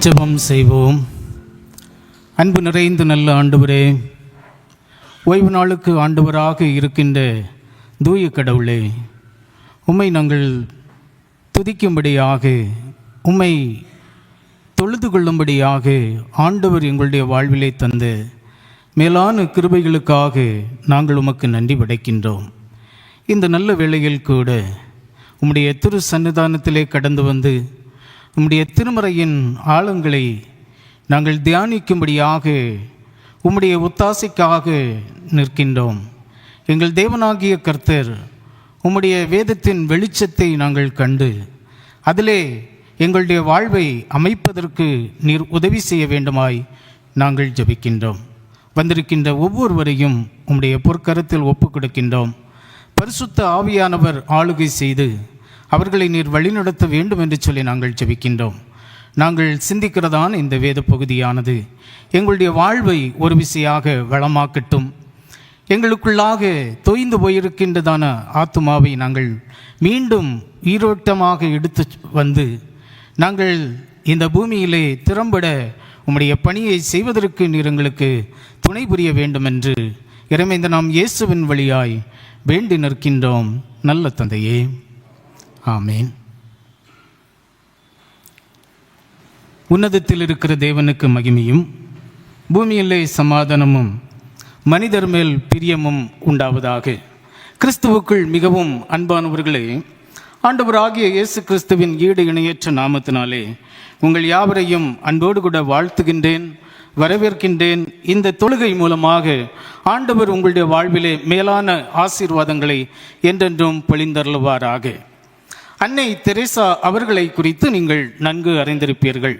ஜெபம் செய்வோம். அன்பு நிறைந்த நல்ல ஆண்டவரே, ஓய்வு நாளுக்கு ஆண்டவராக இருக்கின்ற தூய கடவுளே, உம்மை நாங்கள் துதிக்கும்படியாக, உம்மை தொழுது கொள்ளும்படியாக ஆண்டவர் எங்களுடைய வாழ்விலே தந்த மேலான கிருபைகளுக்காக நாங்கள் உமக்கு நன்றி படைக்கின்றோம். இந்த நல்ல வேளையில் கூட உம்முடைய திரு சன்னிதானத்திலே கடந்து வந்து உம்முடைய திருமறையின் ஆழங்களை நாங்கள் தியானிக்கும்படியாக உம்முடைய ஒத்தாசைக்காக நிற்கின்றோம். எங்கள் தேவனாகிய கர்த்தர் உம்முடைய வேதத்தின் வெளிச்சத்தை நாங்கள் கண்டு அதிலே எங்களுடைய வாழ்வை அமைப்பதற்கு நீர் உதவி செய்ய வேண்டுமாய் நாங்கள் ஜெபிக்கின்றோம். வந்திருக்கின்ற ஒவ்வொருவரையும் உம்முடைய பொற்கரத்தில் ஒப்புக் கொடுக்கின்றோம். பரிசுத்த ஆவியானவர் ஆளுகை செய்து அவர்களை நீர் வழிநடத்த வேண்டும் என்று சொல்லி நாங்கள் ஜெபிக்கின்றோம். நாங்கள் சிந்திக்கிறதான இந்த வேத பகுதியானது எங்களுடைய வாழ்வை ஒரு விசையாக வளமாக்கட்டும். எங்களுக்குள்ளாக தொய்ந்து போயிருக்கின்றதான ஆத்துமாவை நாங்கள் மீண்டும் ஈரோட்டமாக எடுத்து வந்து நாங்கள் இந்த பூமியிலே திறம்பட உம்முடைய பணியை செய்வதற்கு நீர் எங்களுக்கு துணை புரிய வேண்டும் என்று இறைமைந்த நாம் இயேசுவின் வழியாய் வேண்டி நிற்கின்றோம். நல்ல தந்தையே, ஆமேன். உன்னதத்தில் இருக்கிற தேவனுக்கு மகிமையும் பூமியிலே சமாதானமும் மனிதர் மேல் பிரியமும் உண்டாவதாக. கிறிஸ்துவுக்குள் மிகவும் அன்பானவர்களே, ஆண்டவராகிய இயேசு கிறிஸ்துவின் ஈடு இணையற்ற நாமத்தினாலே உங்கள் யாவரையும் அன்போடு கூட வாழ்த்துகின்றேன், வரவேற்கின்றேன். இந்த தொழுகை மூலமாக ஆண்டவர் உங்களுடைய வாழ்விலே மேலான ஆசீர்வாதங்களை என்றென்றும் பொழிந்தருளுவாராக. அன்னை தெரேசா அவர்களை குறித்து நீங்கள் நன்கு அறிந்திருப்பீர்கள்.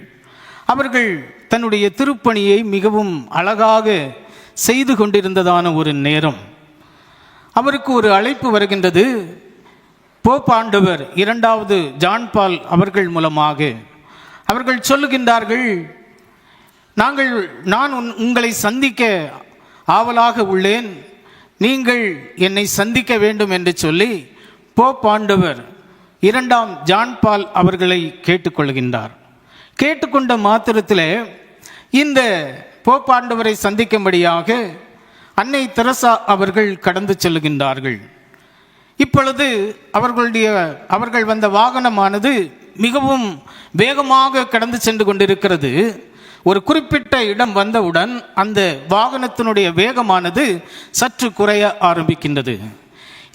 அவர்கள் தன்னுடைய திருப்பணியை மிகவும் அழகாக செய்து கொண்டிருந்ததான ஒரு நேரம் அவருக்கு ஒரு அழைப்பு வருகின்றது. போப் ஆண்டவர் 2வது ஜான் பால் அவர்கள் மூலமாக அவர்கள் சொல்லுகின்றார்கள், நான் உங்களை சந்திக்க ஆவலாக உள்ளேன், நீங்கள் என்னை சந்திக்க வேண்டும் என்று சொல்லி போப் ஆண்டவர் 2ஆம் ஜான் பால் அவர்களை கேட்டுக்கொள்கின்றார். கேட்டுக்கொண்ட மாத்திரத்தில் இந்த போப்பாண்டவரை சந்திக்கும்படியாக அன்னை தெரசா அவர்கள் கடந்து செல்லுகின்றார்கள். இப்பொழுது அவர்கள் வந்த வாகனமானது மிகவும் வேகமாக கடந்து சென்று கொண்டிருக்கிறது. ஒரு குறிப்பிட்ட இடம் வந்தவுடன் அந்த வாகனத்தினுடைய வேகமானது சற்று குறைய ஆரம்பிக்கின்றது.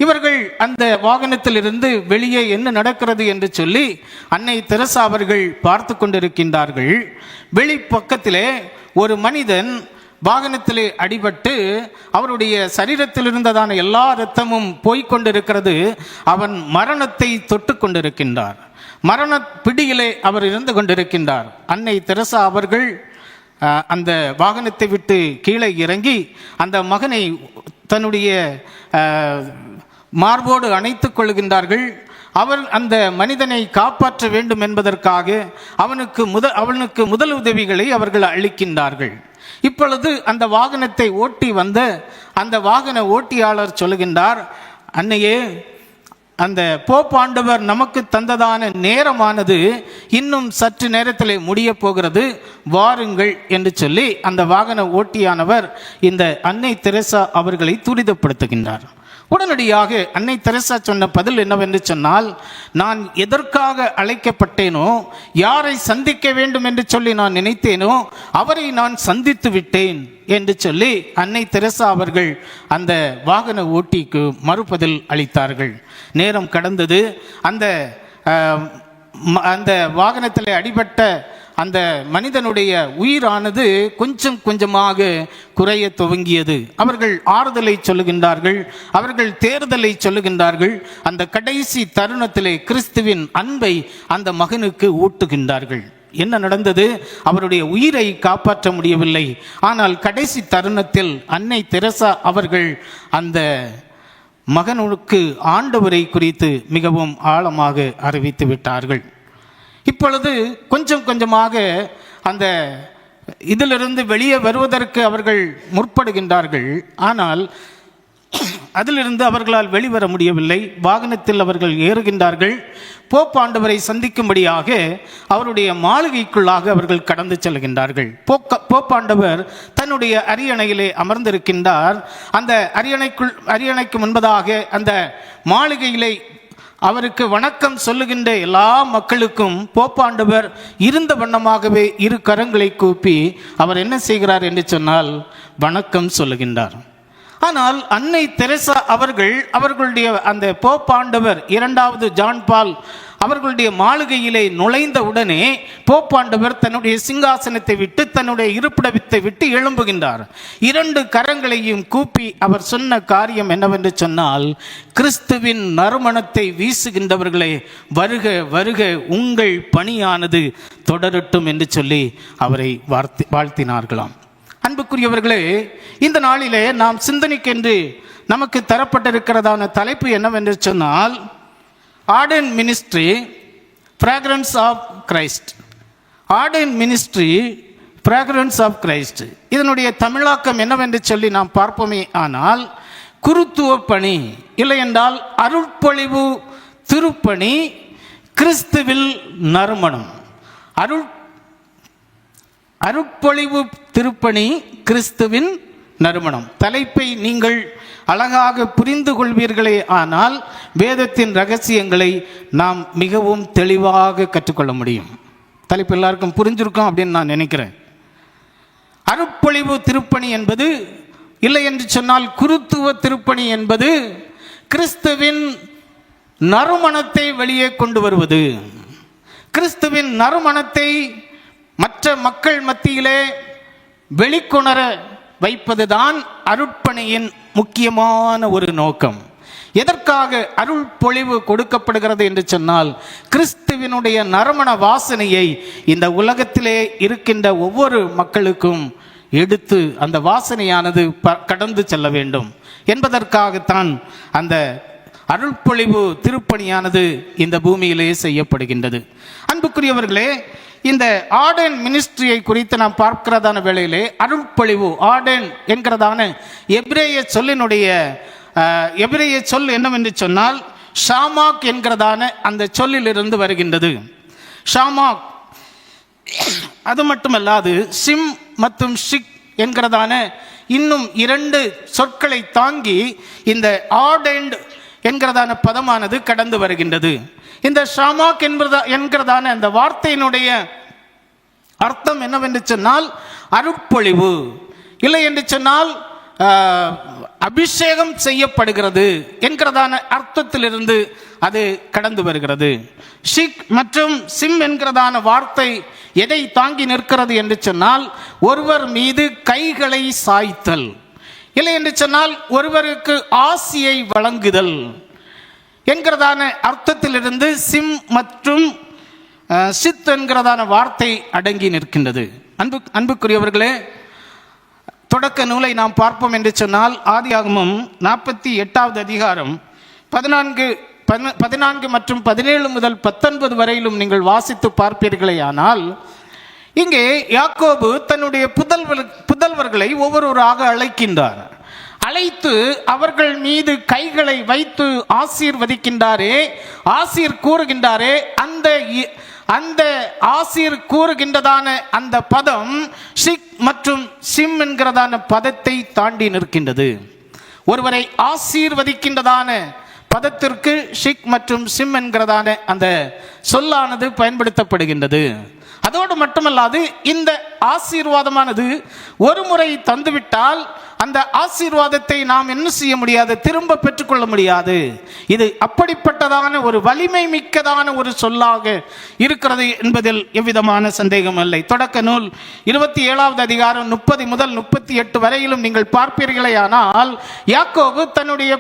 இவர்கள் அந்த வாகனத்திலிருந்து வெளியே என்ன நடக்கிறது என்று சொல்லி அன்னை தெரசா அவர்கள் பார்த்து கொண்டிருக்கின்றார்கள். வெளிப்பக்கத்திலே ஒரு மனிதன் வாகனத்திலே அடிபட்டு அவருடைய சரீரத்தில் இருந்ததான எல்லா இரத்தமும் போய்கொண்டிருக்கிறது. அவன் மரணத்தை தொட்டு கொண்டிருக்கின்றார். மரண பிடியிலே அவர் இருந்து கொண்டிருக்கின்றார். அன்னை தெரசா அவர்கள் அந்த வாகனத்தை விட்டு கீழே இறங்கி அந்த மகனை தன்னுடைய மார்போடு அணைத்துக் கொள்கின்றார்கள். அவர் அந்த மனிதனை காப்பாற்ற வேண்டும் என்பதற்காக அவனுக்கு முதல் உதவிகளை அவர்கள் அளிக்கின்றார்கள். இப்பொழுது அந்த வாகனத்தை ஓட்டி வந்த அந்த வாகன ஓட்டியாளர் சொல்லுகின்றார், அன்னையே, அந்த போப்பாண்டவர் நமக்கு தந்ததான நேரமானது இன்னும் சற்று நேரத்தில் முடிய போகிறது, வாருங்கள் என்று சொல்லி அந்த வாகன ஓட்டியானவர் இந்த அன்னை தெரசா அவர்களை துரிதப்படுத்துகின்றார். உடனடியாக அன்னை தெரசா சொன்ன பதில் என்னவென்று சொன்னால், நான் எதற்காக அழைக்கப்பட்டேனோ, யாரை சந்திக்க வேண்டும் என்று சொல்லி நான் நினைத்தேனோ அவரை நான் சந்தித்து விட்டேன் என்று சொல்லி அன்னை தெரசா அவர்கள் அந்த வாகன ஓட்டிக்கு மறுபதில் அளித்தார்கள். நேரம் கடந்தது. அந்த வாகனத்தில் அடிபட்ட அந்த மனிதனுடைய உயிரானது கொஞ்சம் கொஞ்சமாக குறைய துவங்கியது. அவர்கள் ஆறுதலை சொல்லுகின்றார்கள், அவர்கள் தேர்தலை சொல்லுகின்றார்கள். அந்த கடைசி தருணத்திலே கிறிஸ்துவின் அன்பை அந்த மகனுக்கு ஊட்டுகின்றார்கள். என்ன நடந்தது? அவருடைய உயிரை காப்பாற்ற முடியவில்லை. ஆனால் கடைசி தருணத்தில் அன்னை தெரசா அவர்கள் அந்த மகனுக்கு ஆண்டவரை குறித்து மிகவும் ஆழமாக அறிவித்து விட்டார்கள். இப்பொழுது கொஞ்சம் கொஞ்சமாக அந்த இதிலிருந்து வெளியே வருவதற்கு அவர்கள் முற்படுகின்றார்கள். ஆனால் அதிலிருந்து அவர்களால் வெளிவர முடியவில்லை. வாகனத்தில் அவர்கள் ஏறுகின்றார்கள். போப்பாண்டவரை சந்திக்கும்படியாக அவருடைய மாளிகைக்குள்ளாக அவர்கள் கடந்து செல்கின்றார்கள். போப்பாண்டவர் தன்னுடைய அரியணையிலே அமர்ந்திருக்கின்றார். அந்த அரியணைக்கு முன்பதாக அந்த மாளிகையிலே அவருக்கு வணக்கம் சொல்லுகின்ற எல்லா மக்களுக்கும் போப்பாண்டவர் இருந்த வண்ணமாகவே இரு கரங்களை கூப்பி அவர் என்ன செய்கிறார் என்று சொன்னால் வணக்கம் சொல்லுகின்றார். ஆனால் அன்னை தெரசா அவர்களுடைய அந்த போப்பாண்டவர் இரண்டாவது ஜான் பால் அவர்களுடைய மாளிகையிலே நுழைந்த உடனே போப்பாண்டவர் தன்னுடைய சிங்காசனத்தை விட்டு தன்னுடைய இருப்பிடத்தை விட்டு எழும்புகின்றார். இரண்டு கரங்களையும் கூப்பி அவர் சொன்ன காரியம் என்னவென்று சொன்னால், கிறிஸ்துவின் நறுமணத்தை வீசுகின்றவர்களே வருக வருக, உங்கள் பணியானது தொடரட்டும் என்று சொல்லி அவரை வாழ்த்தினார்களாம். அன்புக்குரியவர்களே, இந்த நாளிலே நாம் சிந்தனைக்கென்று நமக்கு தரப்பட்டிருக்கிறதான தலைப்பு என்னவென்று சொன்னால், ordain ministry fragrance of Christ. Ordain ministry fragrance of Christ, இதனுடைய தமிழாக்கம் என்னவென்று சொல்லி நாம் பார்ப்போமே ஆனால், குருத்துவ பணி, இல்லை என்றால் அருட்பொழிவு திருப்பணி, கிறிஸ்துவில் நறுமணம். அருட்பொழிவு திருப்பணி, கிறிஸ்துவின் நறுமணம். தலைப்பை நீங்கள் அழகாக புரிந்து கொள்வீர்களே ஆனால் வேதத்தின் ரகசியங்களை நாம் மிகவும் தெளிவாக கற்றுக்கொள்ள முடியும். தலைப்பு எல்லாருக்கும் புரிஞ்சிருக்கும் அப்படின்னு நான் நினைக்கிறேன். அருட்பொழிவு திருப்பணி என்பது, இல்லை என்று சொன்னால் குருத்துவ திருப்பணி என்பது, கிறிஸ்துவின் நறுமணத்தை வெளியே கொண்டு வருவது. கிறிஸ்துவின் நறுமணத்தை மற்ற மக்கள் மத்தியிலே வெளிக்கொணர வைப்பதுதான் அருட்பணியின் முக்கியமான ஒரு நோக்கம். எதற்காக அருள் பொழிவு கொடுக்கப்படுகிறது என்று சொன்னால், கிறிஸ்துவினுடைய நறுமண வாசனையை இந்த உலகத்திலே இருக்கின்ற ஒவ்வொரு மக்களுக்கும் எடுத்து அந்த வாசனையானது கடந்து செல்ல வேண்டும் என்பதற்காகத்தான் அந்த அருள்பொழிவு திருப்பணியானது இந்த பூமியிலே செய்யப்படுகின்றது. அன்புக்குரியவர்களே, இந்த ஆர்டன் மினிஸ்ட்ரியை குறித்து நாம் பார்க்கிறதான வேளையிலே, அருள்பொழிவு ஆர்டன் என்கிறதான எபிரேய சொல் என்னவென்று சொன்னால், ஷாமாக் என்கிறதான அந்த சொல்லிலிருந்து வருகின்றது. ஷாமாக். அது மட்டுமல்லாது சிம் மற்றும் ஷிக் என்கிறதான இன்னும் இரண்டு சொற்களை தாங்கி இந்த ஆர்டன்ட் என்கிறதான பதமானது கடந்து வருகின்றது. இந்த ஷாமாக் என்கிறதான அந்த வார்த்தையினுடைய அர்த்தம் என்னவென்று சொன்னால் அருட்பொழிவு, இல்லை என்று சொன்னால் அபிஷேகம் செய்யப்படுகிறது என்கிறதான அர்த்தத்திலிருந்து அது கடந்து வருகிறது. ஷிக் மற்றும் சிம் என்கிறதான வார்த்தை எதை தாங்கி நிற்கிறது என்று சொன்னால், ஒருவர் மீது கைகளை சாய்த்தல், இல்லை என்று சொன்னால் ஒருவருக்கு ஆசியை வழங்குதல் என்கிறதான அர்த்தத்திலிருந்து சிம் மற்றும் சித் என்கிறதான வார்த்தை அடங்கி நிற்கின்றது. அன்புக்குரியவர்களே, தொடக்க நூலை நாம் பார்ப்போம் என்று சொன்னால், ஆதியாகமம் 48வது அதிகாரம் 14 மற்றும் 17 முதல் 19 வரையிலும் நீங்கள் வாசித்து பார்ப்பீர்களே ஆனால், இங்கே யாக்கோபு தன்னுடைய புதல்வர்களை ஒவ்வொருவராக அழைக்கின்றார். அழைத்து அவர்கள் மீது கைகளை வைத்து ஆசீர்வதிக்கின்றாரே, ஆசீர் கூறுகின்றாரே, அந்த ஆசீர் கூறுகின்றதான அந்த பதம் ஷிக் மற்றும் சிம் என்கிறதான பதத்தை தாண்டி நிற்கின்றது. ஒருவரை ஆசீர்வதிக்கின்றதான பதத்திற்கு ஷிக் மற்றும் சிம் என்கிறதான அந்த சொல்லானது பயன்படுத்தப்படுகின்றது. அதோடு மட்டுமல்லாது இந்த ஆசீர்வாதமானது ஒரு முறை தந்துவிட்டால் அந்த ஆசீர்வாதத்தை நாம் என்ன செய்ய முடியாது, திரும்ப பெற்றுக்கொள்ள முடியாது. இது அப்படிப்பட்டதான ஒரு வலிமை மிக்கதான ஒரு சொல்லாக இருக்கிறது என்பதில் எவ்விதமான சந்தேகம் இல்லை. தொடக்க நூல் 27வது அதிகாரம் 30 முதல் 38 வரையிலும் நீங்கள் பார்ப்பீர்களே ஆனால், யாக்கோபு தன்னுடைய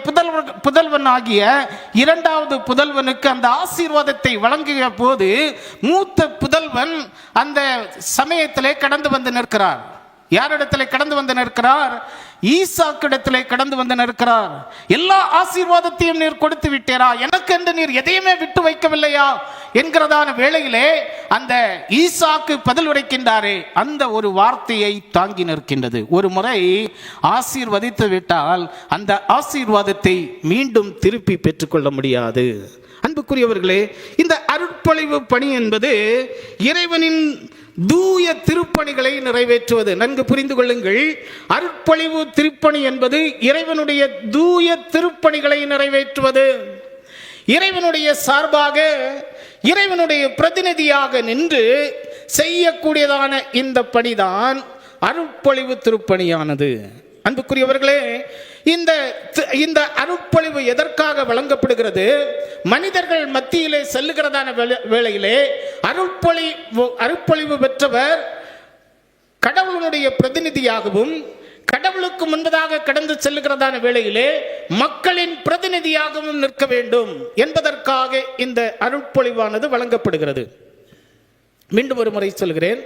புதல்வன் ஆகிய இரண்டாவது புதல்வனுக்கு அந்த ஆசீர்வாதத்தை வழங்கிய போது மூத்த புதல்வன் அந்த சமயத்திலே கடந்து வந்து நிற்கிறார். யாரிடத்திலே கடந்து வந்து நிற்கிறார்? ஈசாக்கிடத்திலே கடந்து வந்து நிற்கிறார். எல்லா ஆசீர்வாதத்தையும் நீர் கொடுத்து விட்டீரா, எனக்கு என்று நீர் எதையுமே விட்டு வைக்கவில்லையா என்கிறதான வேளையிலே அந்த ஈசாக்கு பதில் உரைக்கின்றாரே, அந்த ஒரு வார்த்தையை தாங்கி நிற்கின்றது. ஒரு முறை ஆசீர்வதித்து விட்டால் அந்த ஆசீர்வாதத்தை மீண்டும் திருப்பி பெற்றுக்கொள்ள முடியாது. அன்புக்குரியவர்களே, இந்த அருட்பொழிவு பணி என்பது இறைவனின் தூய திருப்பணிகளை நிறைவேற்றுவது. நன்கு புரிந்து கொள்ளுங்கள், அருட்பொழிவு திருப்பணி என்பது இறைவனுடைய தூய திருப்பணிகளை நிறைவேற்றுவது. இறைவனுடைய சார்பாக, இறைவனுடைய பிரதிநிதியாக நின்று செய்யக்கூடியதான இந்த பணிதான் அருட்பொழிவு திருப்பணியானது. அன்புக்குரியவர்களே, இந்த அருட்பொழிவு எதற்காக வழங்கப்படுகிறது? மனிதர்கள் மத்தியிலே செல்லுகிறதான வேளையிலே அருட்பொழிவு பெற்றவர் கடவுளுடைய பிரதிநிதியாகவும், கடவுளுக்கு முன்பதாக கடந்து செல்லுகிறதான வேளையிலே மக்களின் பிரதிநிதியாகவும் நிற்க வேண்டும் என்பதற்காக இந்த அருட்பொழிவானது வழங்கப்படுகிறது. மீண்டும் ஒரு முறை சொல்கிறேன்,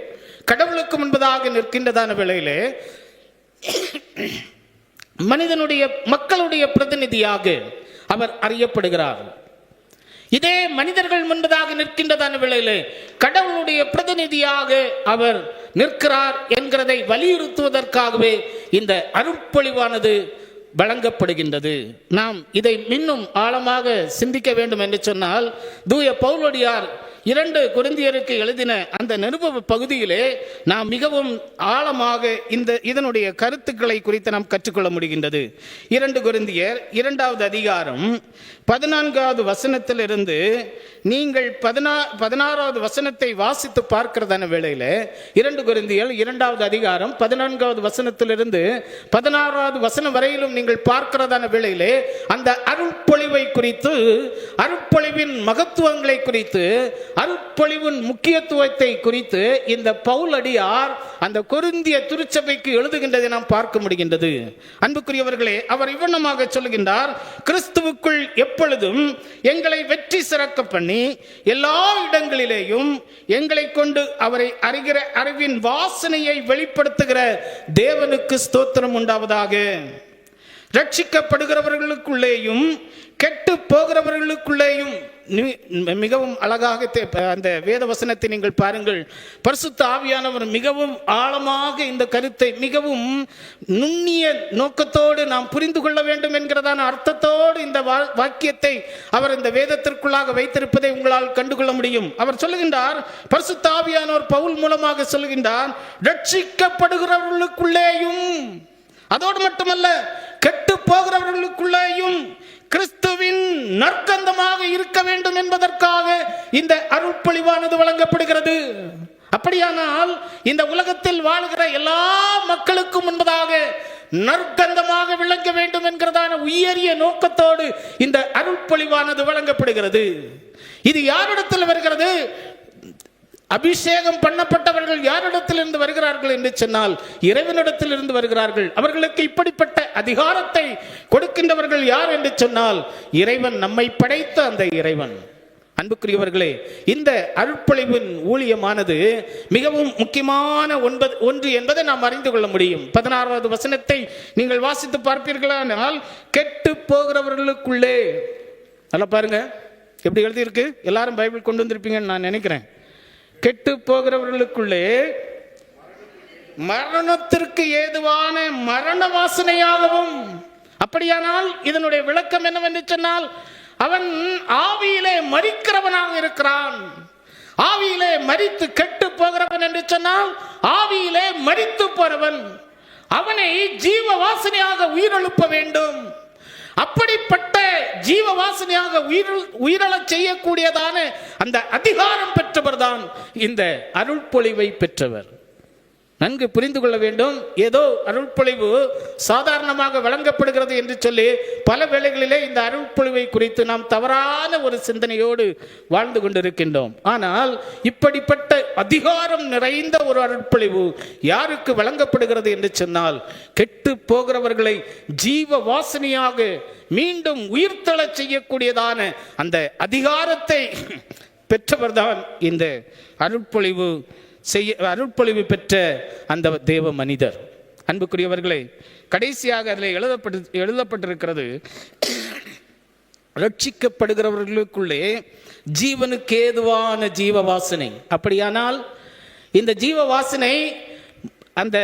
கடவுளுக்கு முன்பதாக நிற்கின்றதான வேளையிலே மக்களுடைய பிரதிநிதியாக அவர் அறியப்படுகிறார். இதே மனிதர்கள் முன்பதாக நிற்கின்றதான வேளையிலே கடவுளுடைய பிரதிநிதியாக அவர் நிற்கிறார் என்கிறதை வலியுறுத்துவதற்காகவே இந்த அருட்பொழிவானது வழங்கப்படுகின்றது. நாம் இதை இன்னும் ஆழமாக சிந்திக்க வேண்டும் என்று சொன்னால், தூய பவுலடியார் 2 கொரிந்தியருக்கு எழுதின அந்த நிருப பகுதியிலே நாம் மிகவும் ஆழமாக இதனுடைய கருத்துக்களை குறித்து நாம் கற்றுக்கொள்ள முடிகின்றது. 2 கொரிந்தியர் 2வது அதிகாரம் 14வது வசனத்திலிருந்து நீங்கள் 16வது வசனத்தை வாசித்து பார்க்கிறதான வேளையில 2 கொரிந்தியர் 2வது அதிகாரம் 14வது வசனத்திலிருந்து 16வது வசனம் வரையிலும் நீங்கள் பார்க்கிறதான வேளையிலே அந்த அருட்பொழிவை குறித்து, அருட்பொழிவின் மகத்துவங்களை குறித்து, அருட்பொழிவின் முக்கியத்துவத்தை குறித்து இந்த பவுலடியார் அந்த கொரிந்திய திருச்சபைக்கு எழுதுகின்றதை நாம் பார்க்க முடிகின்றது. அன்புக்குரியவர்களே, அவர் இவ்வண்ணமாக சொல்லுகின்றார், கிறிஸ்துவுக்குள் எப்பொழுதும் எங்களை வெற்றி சிறக்க பண்ணி எல்லா இடங்களிலேயும் எங்களை கொண்டு அவரை அறிகிற அறிவின் வாசனையை வெளிப்படுத்துகிற தேவனுக்கு ஸ்தோத்திரம் உண்டாவதாக. ரட்சிக்கப்படுகிறவர்களுக்குள்ளேயும் கெட்டு போகிறவர்களுக்குள்ளேயும் மிகவும் அழகாக அந்த வேத வசனத்தை நீங்கள் பாருங்கள். பரிசுத்த ஆவியானவர் மிகவும் ஆழமாக இந்த கருத்தை மிகவும் நுண்ணிய நோக்கத்தோடு நாம் புரிந்து கொள்ள வேண்டும் என்கிறதான அர்த்தத்தோடு இந்த வாக்கியத்தை அவர் இந்த வேதத்திற்குள்ளாக வைத்திருப்பதை உங்களால் கண்டுகொள்ள முடியும். அவர் சொல்லுகின்றார், பரிசுத்த ஆவியானவர் பவுல் மூலமாக சொல்லுகின்றார், ரட்சிக்கப்படுகிறவர்களுக்குள்ளேயும், அதோடு மட்டுமல்ல கெட்டு போகிறவர்களுக்குள்ளேயும் கிறிஸ்துவின் நற்கந்தமாக இருக்க வேண்டும் என்பதற்காக இந்த அருட்பொழிவானது வழங்கப்படுகிறது. அப்படியானால் இந்த உலகத்தில் வாழ்கிற எல்லா மக்களுக்கும் முன்பதாக நற்கந்தமாக விளங்க வேண்டும் என்கிறதான உயரிய நோக்கத்தோடு இந்த அருட்பொழிவானது வழங்கப்படுகிறது. இது யாரிடத்தில் வருகிறது? அபிஷேகம் பண்ணப்பட்டவர்கள் யாரிடத்தில் இருந்து வருகிறார்கள் என்று சொன்னால் இறைவனிடத்தில் இருந்து வருகிறார்கள். அவர்களுக்கு இப்படிப்பட்ட அதிகாரத்தை கொடுக்கின்றவர்கள் யார் என்று சொன்னால் இறைவன், நம்மை படைத்த அந்த இறைவன். அன்புக்குரியவர்களே, இந்த அருட்பொழிவின் ஊழியமானது மிகவும் முக்கியமான ஒன்று என்பதை நாம் அறிந்து கொள்ள முடியும். 16வது வசனத்தை நீங்கள் வாசித்து பார்ப்பீர்களானால், கெட்டு போகிறவர்களுக்குள்ளே, நல்லா பாருங்க எப்படி எழுதியிருக்கு. எல்லாரும் பைபிள் கொண்டு வந்திருப்பீங்கன்னு நான் நினைக்கிறேன். கெட்டு போகிறவர்களுக்குள்ளே மரணத்திற்கு ஏதுவான மரண வாசனையாகவும். அப்படியானால் இதனுடைய விளக்கம் என்னவென்று சொன்னால், அவன் ஆவியிலே மரிக்கிறவனாக இருக்கிறான். ஆவியிலே மரித்து கெட்டு போகிறவன் என்று சொன்னால் ஆவியிலே மரித்து போறவன். அவனை ஜீவ வாசனையாக உயிரெழுப்ப வேண்டும். அப்படிப்பட்ட ஜீவ வாசனையாக உயிரழச் செய்யக்கூடியதான அந்த அதிகாரம் பெற்றவர் தான் இந்த அருட்பொழிவை பெற்றவர். நன்கு புரிந்து கொள்ள வேண்டும். ஏதோ அருட்பொழிவு சாதாரணமாக வழங்கப்படுகிறது என்று சொல்லி பல வேளைகளிலே இந்த அருட்பொழிவை குறித்து நாம் தவறான ஒரு சிந்தனையோடு வாழ்ந்து கொண்டிருக்கின்றோம். ஆனால் இப்படிப்பட்ட அதிகாரம் நிறைந்த ஒரு அருட்பொழிவு யாருக்கு வழங்கப்படுகிறது என்று சொன்னால், கெட்டு போகிறவர்களை ஜீவ வாசனையாக மீண்டும் உயிர்த்தெழச் செய்யக்கூடியதான அந்த அதிகாரத்தை பெற்றவர்தான் இந்த அருட்பொழிவு அருட்பொழிவு பெற்ற அந்த தேவ மனிதர். அன்புக்குரியவர்களே, கடைசியாக அதில் எழுதப்பட்டிருக்கிறது, ரட்சிக்கப்படுகிறவர்களுக்குள்ளே ஜீவனுக்கு ஏதுவான ஜீவ வாசனை. அப்படியானால் இந்த ஜீவ வாசனை அந்த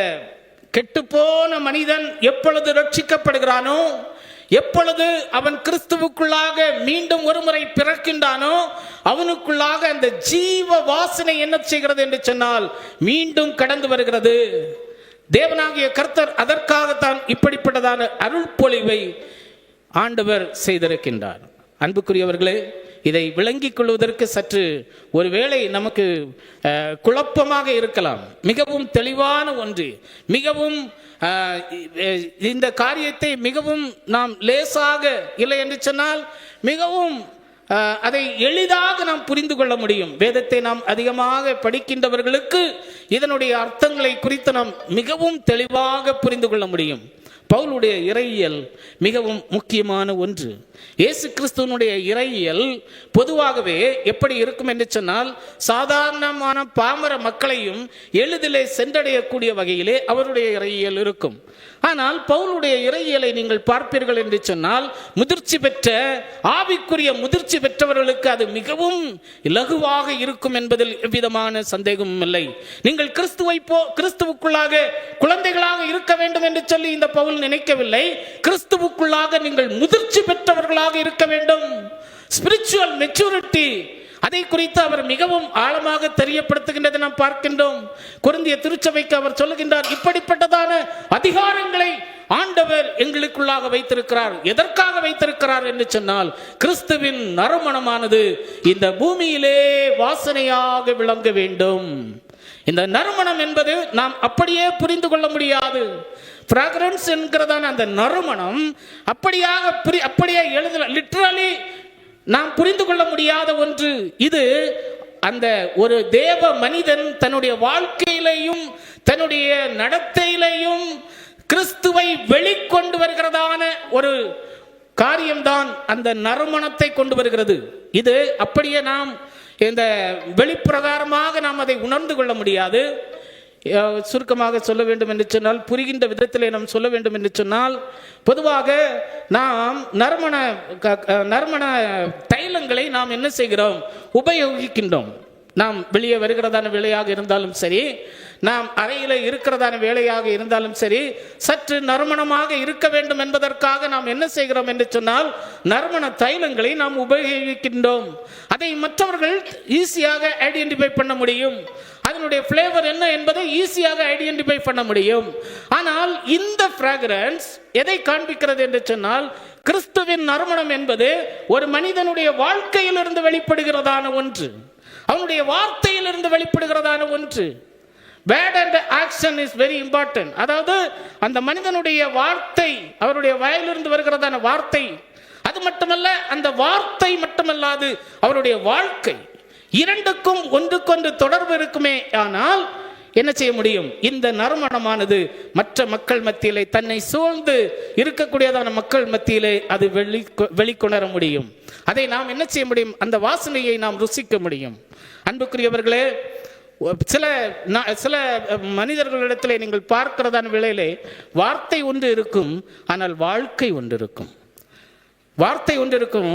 கெட்டுப்போன மனிதன் எப்பொழுது ரட்சிக்கப்படுகிறானோ, எப்பொழுது அவன் கிறிஸ்துவுக்குள்ளாக மீண்டும் ஒரு முறை பிறக்கின்றானோ, அவனுக்குள்ளாக அந்த ஜீவ வாசனை என்ன செய்கிறது என்று சொன்னால் மீண்டும் கடந்து வருகிறது. தேவனாகிய கர்த்தர் அதற்காகத்தான் இப்படிப்பட்டதான அருள்பொழிவை ஆண்டவர் செய்திருக்கின்றார். அன்புக்குரியவர்களே, இதை விளங்கிக் கொள்வதற்கு சற்று ஒருவேளை நமக்கு குழப்பமாக இருக்கலாம். மிகவும் தெளிவான ஒன்று, மிகவும் இந்த காரியத்தை மிகவும் நாம் லேசாக இல்லை என்று சொன்னால் மிகவும் அதை எளிதாக நாம் புரிந்து கொள்ள முடியும். வேதத்தை நாம் அதிகமாக படிக்கின்றவர்களுக்கு இதனுடைய அர்த்தங்களை குறித்து நாம் மிகவும் தெளிவாக புரிந்து கொள்ள முடியும். பவுலுடைய இறையியல் மிகவும் முக்கியமான ஒன்று. இயேசு கிறிஸ்துவனுடைய இறையியல் பொதுவாகவே எப்படி இருக்கும் என்று சொன்னால், சாதாரணமான பாமர மக்களையும் எளிதிலே சென்றடையக்கூடிய வகையிலே அவருடைய இறையியல் இருக்கும். ஆனால் பவுலுடைய இறையியலை நீங்கள் பார்ப்பீர்கள் என்று சொன்னால், முதிர்ச்சி பெற்ற ஆவிக்குரிய முதிர்ச்சி பெற்றவர்களுக்கு அது மிகவும் இலகுவாக இருக்கும் என்பதில் எவ்விதமான சந்தேகமும் இல்லை. நீங்கள் கிறிஸ்துவுக்குள்ளாக குழந்தைகளாக இருக்க வேண்டும் என்று சொல்லி இந்த பவுல் நினைக்கவில்லை. கிறிஸ்துவுக்குள்ளாக நீங்கள் முதிர்ச்சி பெற்றவர்களாக இருக்க வேண்டும். ஸ்பிரிச்சுவல் மெச்சூரிட்டி, அதை குறித்து அவர் மிகவும் ஆழமாக தெரியப்படுத்துகின்றதை நாம் பார்க்கின்றோம். கொரிந்திய திருச்சபைக்கு அவர் சொல்லுகின்றார், இப்படிப்பட்டதான அதிகாரங்களை ஆண்டவர் எங்களுக்குள்ளாக வைத்திருக்கிறார். எதற்காக வைத்திருக்கிறார் என்று சொன்னால், கிறிஸ்துவின் நறுமணமானது இந்த பூமியிலே வாசனையாக விளங்க வேண்டும். இந்த நறுமணம் என்பது நாம் அப்படியே புரிந்து கொள்ள முடியாது. ஃப்ராக்ரன்ஸ் என்கிறதான அந்த நறுமணம் அப்படியே எழுதல, லிட்டரலி நாம் புரிந்து கொள்ள முடியாத ஒன்று. இது அந்த ஒரு தேவ மனிதன் தன்னுடைய வாழ்க்கையிலையும் தன்னுடைய நடத்தையிலையும் கிறிஸ்துவை வெளிக்கொண்டு வருகிறதான ஒரு காரியம்தான் அந்த நறுமணத்தை கொண்டு வருகிறது. இது அப்படியே நாம் இந்த வெளிப்பிரகாரமாக நாம் அதை உணர்ந்து கொள்ள முடியாது. சுருக்கமாக சொல்ல வேண்டும் என்று சொன்னால், புரிகின்ற விதத்திலே நாம் சொல்ல வேண்டும் என்று சொன்னால், பொதுவாக நாம் நறுமண தைலங்களை நாம் என்ன செய்கிறோம், உபயோகிக்கின்றோம். நாம் வெளியே வருகிறதான வேலையாக இருந்தாலும் சரி, நாம் அறையில் இருக்கிறதான வேலையாக இருந்தாலும் சரி, சற்று நறுமணமாக இருக்க வேண்டும் என்பதற்காக நாம் என்ன செய்கிறோம் என்று சொன்னால், நறுமண தைலங்களை நாம் உபயோகிக்கின்றோம். அதை மற்றவர்கள் ஈஸியாக ஐடென்டிஃபை பண்ண முடியும். அதனுடைய ஃப்ளேவர் என்ன என்பதை ஈஸியாக ஐடென்டிஃபை பண்ண முடியும். ஆனால் இந்த ஃப்ராக்ரன்ஸ் எதை காண்பிக்கிறது என்று சொன்னால், கிறிஸ்துவின் நறுமணம் என்பது ஒரு மனிதனுடைய வாழ்க்கையிலிருந்து வெளிப்படுகிறதான ஒன்று, அவனுடைய வார்த்தையிலிருந்து வெளிப்படுகிறதான ஒன்று. Word and action is very important. அதாவது அந்த மனிதனுடைய வார்த்தை, அவருடைய வாயிலிருந்து வருகிறதான வார்த்தை, அது மட்டுமல்ல, அந்த வார்த்தை மட்டுமல்லாது அவருடைய வாழ்க்கை, இரண்டுக்கும் ஒன்றுக்கொன்று தொடர்பு இருக்குமே. ஆனால் என்ன செய்ய முடியும், இந்த நறுமணமானது மற்ற மக்கள் மத்தியிலே, தன்னை சூழ்ந்து இருக்கக்கூடியதான மக்கள் மத்தியிலே அது வெளிக்கொணர முடியும். அதை நாம் என்ன செய்ய முடியும், அந்த வாசனையை நாம் ருசிக்க முடியும். அன்புக்குரியவர்களே, சில மனிதர்களிடத்திலே நீங்கள் பார்க்கிறதான வேளையிலே வார்த்தை ஒன்று இருக்கும், ஆனால் வாழ்க்கை ஒன்று இருக்கும். வார்த்தை ஒன்று இருக்கும்,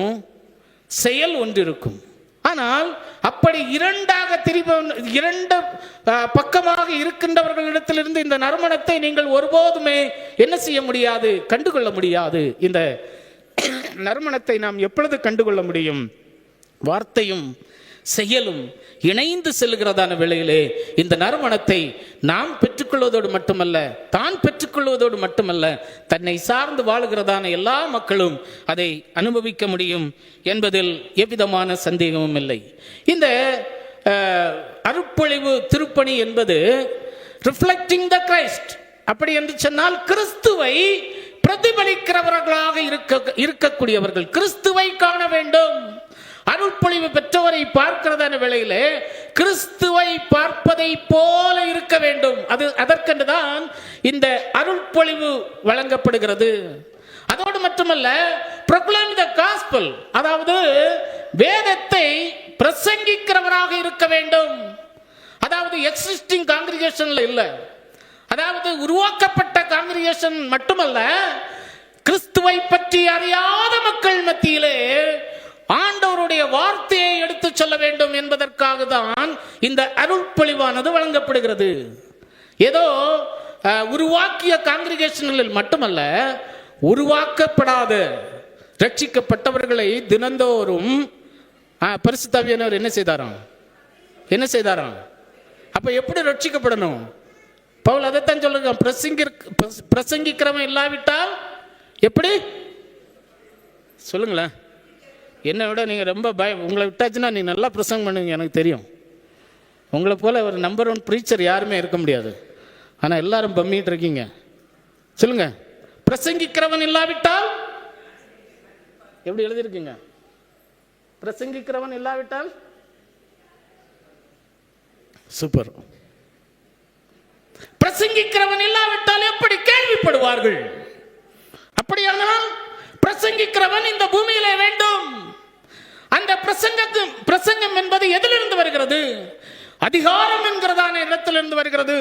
செயல் ஒன்று இருக்கும். ஆனால் அப்படி இரண்டு பக்கமாக இருக்கின்றவர்களிடத்திலிருந்து இந்த நறுமணத்தை நீங்கள் ஒருபோதுமே என்ன செய்ய முடியாது, கண்டுகொள்ள முடியாது. இந்த நறுமணத்தை நாம் எப்பொழுது கண்டுகொள்ள முடியும், வார்த்தையும் செயலும் இணைந்து செல்கிறதான வேளையிலே இந்த நறுமணத்தை நாம் பெற்றுக்கொள்வதோடு மட்டுமல்ல, தான் பெற்றுக்கொள்வதோடு மட்டுமல்ல, தன்னை சார்ந்து வாழுகிறதான எல்லா மக்களும் அதை அனுபவிக்க முடியும் என்பதில் எவ்விதமான சந்தேகமும் இல்லை. இந்த அருட்பொழிவு திருப்பணி என்பது ரிஃப்ளெக்டிங் த கிரைஸ்ட். அப்படி என்று சொன்னால், கிறிஸ்துவை பிரதிபலிக்கிறவர்களாக இருக்கக்கூடியவர்கள் கிறிஸ்துவை காண வேண்டும். அருட்பொழிவு பெற்றவரை பார்க்கிறதான வேளையிலே கிறிஸ்துவை பார்ப்பதை போல இருக்க வேண்டும். அதற்கென்றுதான் இந்த அருட்பொழிவு வழங்கப்படுகிறது. அதோடு மட்டுமல்ல, proclaim the gospel, அதாவது வேதத்தை பிரசங்கிக்கிறவராக இருக்க வேண்டும். அதாவது எக்ஸிஸ்டிங் காங்கிரிகேஷன்ல இல்ல, அதாவது உருவாக்கப்பட்ட காங்கிரிகேஷன் மட்டுமல்ல, கிறிஸ்துவை பற்றி அறியாத மக்கள் மத்தியிலே ஆண்டவருடைய வார்த்தையை எடுத்து சொல்ல வேண்டும் என்பதற்காக தான் இந்த அருள்பொழிவானது வழங்கப்படுகிறது. ஏதோ உருவாக்கிய காங்கிரிகேஷன்களில் மட்டுமல்ல, உருவாக்கப்படாத ரட்சிக்கப்பட்டவர்களை தினந்தோறும் பரிசுத்த ஆவியானவர் என்ன செய்தாராம்? அப்ப எப்படி ரட்சிக்கப்படணும்? பவுல் அதைத்தான் சொல்லுங்க, பிரசங்கிக்கிறவன் இல்லாவிட்டால் எப்படி சொல்லுங்களேன். என்னை விட நீங்கள் ரொம்ப உங்களை விட்டாச்சுன்னா நீ நல்லா பிரசங்கம் பண்ணுவீங்க, எனக்கு தெரியும். உங்களை போல ஒரு நம்பர் 1 ப்ரீச்சர் யாருமே இருக்க முடியாது. ஆனால் எல்லாரும் பம்மிட்டு இருக்கீங்க. சொல்லுங்க, பிரசங்கிக்கிறவன் இல்லாவிட்டால் எப்படி எழுதியிருக்கீங்க? பிரசங்கிக்கிறவன் இல்லாவிட்டால் சூப்பர். பிரசங்கிக்கிறவன் இல்லாவிட்டால் எப்படி கேள்விப்படுவார்கள்? அப்படியானால் பிரசங்கிக்கிறவன் இந்த பூமியிலே வேண்டும். அந்த பிரசங்கம் என்பது எதிலிருந்து வருகிறது? அதிகாரம் என்கிறதான இடத்திலிருந்து வருகிறது.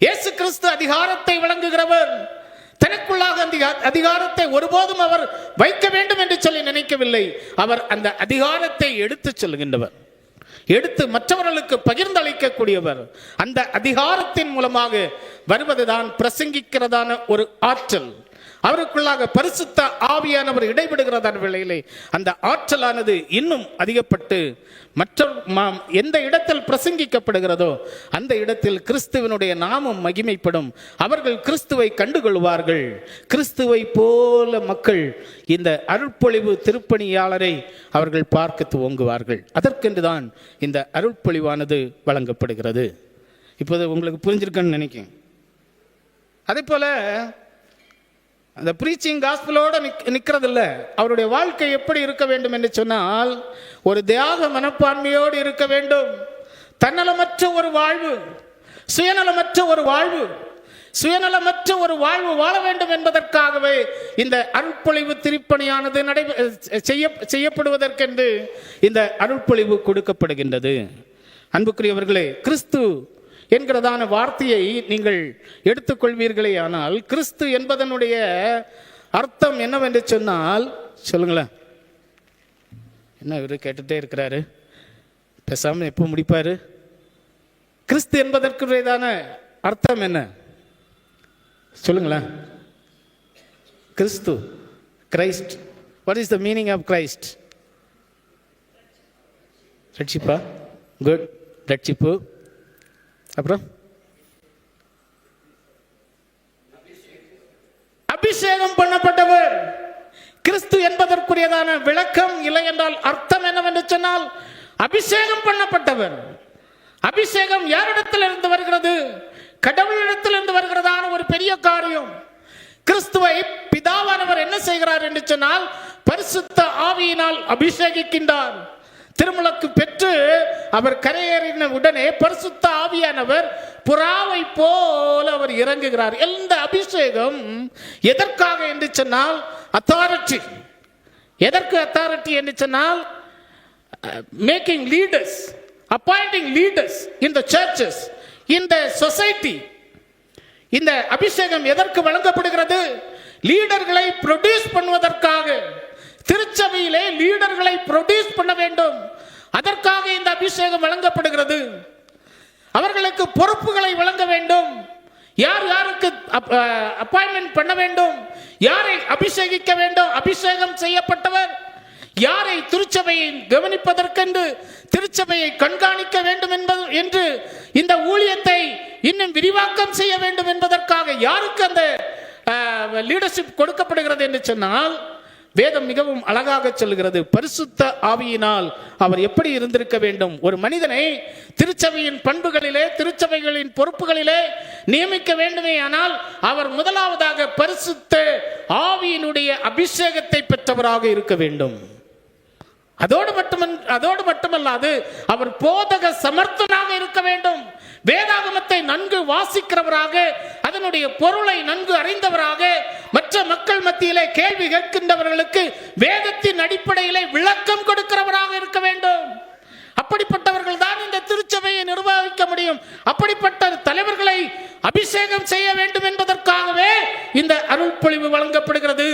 இயேசு கிறிஸ்து அதிகாரத்தை வழங்குகிறவர். தனக்குள்ளாக அதிகாரத்தை ஒருபோதும் அவர் வைக்க வேண்டும் என்று சொல்லி நினைக்கவில்லை. அவர் அந்த அதிகாரத்தை எடுத்து செல்கின்றவர், எடுத்து மற்றவர்களுக்கு பகிர்ந்து அளிக்கக்கூடியவர். அந்த அதிகாரத்தின் மூலமாக வருவதுதான் பிரசங்கிக்கிறதான ஒரு ஆற்றல். அவருக்குள்ளாக பரிசுத்த ஆவியானவர் இடைபடுகிறதான வேளையிலே அந்த ஆற்றலானது இன்னும் அதிகப்பட்டு மற்ற எந்த இடத்தில் பிரசங்கிக்கப்படுகிறதோ அந்த இடத்தில் கிறிஸ்துவனுடைய நாமம் மகிமைப்படும். அவர்கள் கிறிஸ்துவை கண்டுகொள்வார்கள். கிறிஸ்துவை போல மக்கள் இந்த அருள்பொழிவு திருப்பணியாளரை அவர்கள் பார்க்க துவங்குவார்கள். அதற்கென்றுதான் இந்த அருள்பொழிவானது வழங்கப்படுகிறது. இப்போது உங்களுக்கு புரிஞ்சிருக்குன்னு நினைக்கிறேன். அதே போல அந்த பிரீச்சிங் காஸ்பலோட நிற்கிறது இல்லை. அவருடைய வாழ்க்கை எப்படி இருக்க வேண்டும் என்று சொன்னால், ஒரு தியாக மனப்பான்மையோடு இருக்க வேண்டும். தன்னலமற்ற ஒரு வாழ்வு, சுயநலமற்ற ஒரு வாழ்வு வாழ வேண்டும் என்பதற்காகவே இந்த அருள்பொழிவு திருப்பணியானது செய்யப்படுவதற்கென்று இந்த அருள்பொழிவு கொடுக்கப்படுகின்றது. அன்புக்குரியவர்களே, கிறிஸ்து என்கிறதான வார்த்தையை நீங்கள் எடுத்துக்கொள்வீர்களே ஆனால், கிறிஸ்து என்பதனுடைய அர்த்தம் என்னவென்று சொன்னால், சொல்லுங்களேன். என்ன இவரு கேட்டுட்டே இருக்கிறாரு, பேசாம எப்போ முடிப்பாரு? கிறிஸ்து என்பதற்குரியதான அர்த்தம் என்ன சொல்லுங்களேன். கிறிஸ்து, Christ. What is the meaning of Christ? ரட்சிப்பா? குட், ரட்சிப்பு. அப்புறம் அபிஷேகம் பண்ணப்பட்டவர். கிறிஸ்து என்பதற்குரியதான விளக்கம் இல்லை என்றால் அர்த்தம் என்னவென்று சொன்னால், அபிஷேகம் பண்ணப்பட்டவர். அபிஷேகம் யாரிடத்தில் இருந்து வருகிறது? கடவுளிடத்தில் இருந்து வருகிறதான ஒரு பெரிய காரியம். கிறிஸ்துவை பிதாவானவர் என்ன செய்கிறார் என்று சொன்னால், பரிசுத்த ஆவியினால் அபிஷேகிக்கின்றார். திருமுழுக்கு பெற்று அவர் கரையேறின உடனே பரிசுத்த ஆவியானவர் புறாவை போல அவர் இறங்குகிறார். எந்த அபிஷேகம் எதற்காக என்று சொன்னால், அத்தாரிட்டி. எதற்கு அத்தாரிட்டி என்று சொன்னால், making leaders, appointing leaders in the churches, in the society. இந்த அபிஷேகம் எதற்கு வழங்கப்படுகிறது? லீடர்களை ப்ரொடியூஸ் பண்ணுவதற்காக. திருச்சபையிலே லீடர்களை ப்ரொடியூஸ் பண்ண வேண்டும். அதற்காக இந்த அபிஷேகம் வழங்கப்படுகிறது. அவர்களுக்கு பொறுப்புகளை வழங்க வேண்டும். யார் யாருக்கு அப்பாயின்மெண்ட் பண்ண வேண்டும், யாரை அபிஷேகிக்க வேண்டும், அபிஷேகம் செய்யப்பட்டவர் யாரை திருச்சபையை கவனிப்பதற்கென்று, திருச்சபையை கண்காணிக்க வேண்டும் என்று இந்த ஊழியத்தை இன்னும் விரிவாக்கம் செய்ய வேண்டும் என்பதற்காக யாருக்கு அந்த லீடர்ஷிப் கொடுக்கப்படுகிறது என்று சொன்னால், வேதம் மிகவும் அழகாக சொல்கிறது. பரிசுத்த ஆவியினால் அவர் எப்படி இருந்திருக்க வேண்டும்? ஒரு மனிதனை திருச்சபையின் பண்புகளிலே, திருச்சபைகளின் பொறுப்புகளிலே நியமிக்க வேண்டுமே ஆனால் அவர் முதலாவதாக பரிசுத்த ஆவியினுடைய அபிஷேகத்தை பெற்றவராக இருக்க வேண்டும். அதோடு மட்டுமல்லாது அவர் போதக சமர்த்தனாக இருக்க வேண்டும். வேதாகமத்தை நன்கு வாசிக்கிறவராக, அதனுடைய பொருளை நன்கு அறிந்தவராக, மற்ற மக்கள் மத்தியிலே கேள்வி கேட்கின்றவர்களுக்கு வேதத்தின் அடிப்படையிலே விளக்கம் கொடுக்கிறவராக இருக்க வேண்டும். அப்படிப்பட்டவர்கள் தான் இந்த திருச்சபையை நிர்வகிக்க முடியும். அப்படிப்பட்ட தலைவர்களை அபிஷேகம் செய்ய வேண்டும் என்பதற்காகவே இந்த அருள்பொழிவு வழங்கப்படுகிறது.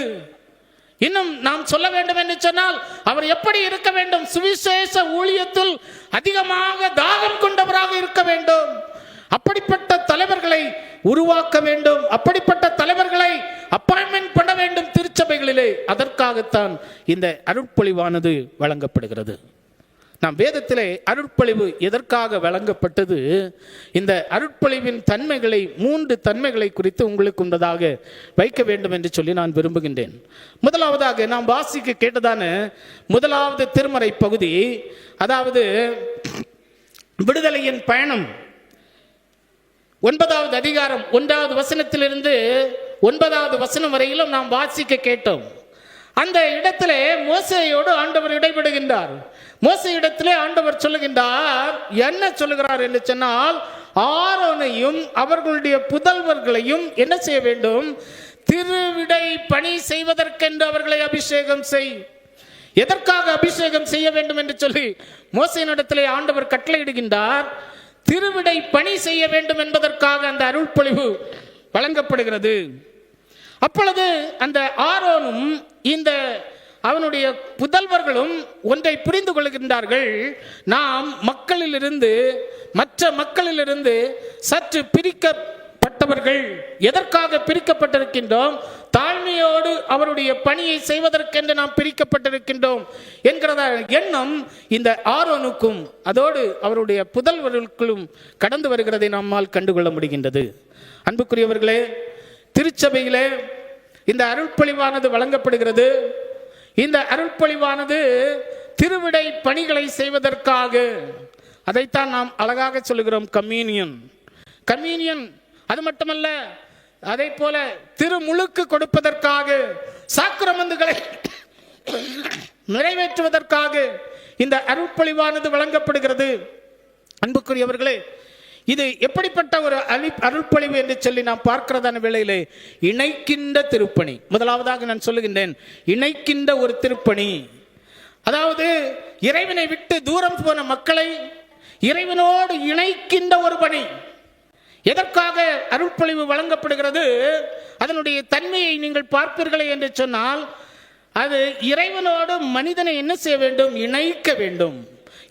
இன்னும் நாம் சொல்ல வேண்டும் என்று சொன்னால், அவர் எப்படி இருக்க வேண்டும்? சுவிசேஷ ஊழியத்தில் அதிகமாக தாகம் கொண்டவராக இருக்க வேண்டும். அப்படிப்பட்ட தலைவர்களை உருவாக்க வேண்டும். அப்படிப்பட்ட தலைவர்களை அப்பாயின்மெண்ட் பண்ண வேண்டும் திருச்சபைகளிலே. அதற்காகத்தான் இந்த அருட்பொழிவானது வழங்கப்படுகிறது. நாம் வேதத்திலே அருட்பொழிவு எதற்காக வழங்கப்பட்டது? இந்த அருட்பொழிவின் தன்மைகளை, 3 தன்மைகளை குறித்து உங்களுக்கு முன்னதாக வைக்க வேண்டும் என்று சொல்லி நான் விரும்புகின்றேன். முதலாவதாக நாம் வாசிக்க கேட்டதான முதலாவது திருமறை பகுதி, அதாவது விடுதலையின் பயணம் 9வது அதிகாரம் 1வது வசனத்திலிருந்து 9வது வசனம் வரையிலும் நாம் வாசிக்க கேட்டோம். அந்த இடத்திலே மோசேயோடு ஆண்டவர் இடைபடுகின்றார். மோசே இடத்திலே ஆண்டவர் சொல்லுகின்றார். என்ன சொல்லுகிறார் என்று சொன்னால், ஆரோனையும் அவர்களுடைய புதல்வர்களையும் என்ன செய்ய வேண்டும்? திருவிடை பணி செய்வதற்கென்று அவர்களை அபிஷேகம் செய். எதற்காக அபிஷேகம் செய்ய வேண்டும் என்று சொல்லி மோசேயினிடத்திலே ஆண்டவர் கட்டளையிடுகின்றார். திருவிடை பணி செய்ய வேண்டும் என்பதற்காக அந்த அருள்பொழிவு வழங்கப்படுகிறது. அப்பொழுது அந்த ஆரோனும் இந்த அவனுடைய புதல்வர்களும் ஒன்றை புரிந்து கொள்கின்றார்கள். நாம் மக்களிலிருந்து, மற்ற மக்களிலிருந்து சற்று பிரிக்கப்பட்டவர்கள். எதற்காக பிரிக்கப்பட்டிருக்கின்றோம்? தாழ்மையோடு அவருடைய பணியை செய்வதற்கென்று நாம் பிரிக்கப்பட்டிருக்கின்றோம் என்கிறத எண்ணம் இந்த ஆரோனுக்கும் அதோடு அவருடைய புதல்வர்களுக்கும் கடந்து வருகிறதை நம்மால் கண்டுகொள்ள முடிகின்றது. அன்புக்குரியவர்களே, திருச்சபையிலே இந்த அருள்பொழிவானது வழங்கப்படுகிறது. இந்த அருள்பொழிவானது திருவிடை பணிகளை செய்வதற்காக. அதைத்தான் நாம் அழகாக சொல்லுகிறோம் கம்யூனியன். கம்யூனியன் அது மட்டுமல்ல, அதை போல திருமுழுக்கு கொடுப்பதற்காக, சாக்கிரமந்துகளை நிறைவேற்றுவதற்காக இந்த அருள்பொழிவானது வழங்கப்படுகிறது. அன்புக்குரியவர்களே, இது எப்படிப்பட்ட ஒரு அருள்பொழிவு என்று சொல்லி நாம் பார்க்கிறதான வேளையிலே இணைக்கின்ற திருப்பணி. முதலாவதாக நான் சொல்லுகின்றேன், இணைக்கின்ற ஒரு திருப்பணி. அதாவது இறைவனை விட்டு தூரம் போன மக்களை இறைவனோடு இணைக்கின்ற ஒரு பணி. எதற்காக அருள்பொழிவு வழங்கப்படுகிறது? அதனுடைய தன்மையை நீங்கள் பார்ப்பீர்களே என்று சொன்னால், அது இறைவனோடு மனிதனை என்ன செய்ய வேண்டும்? இணைக்க வேண்டும்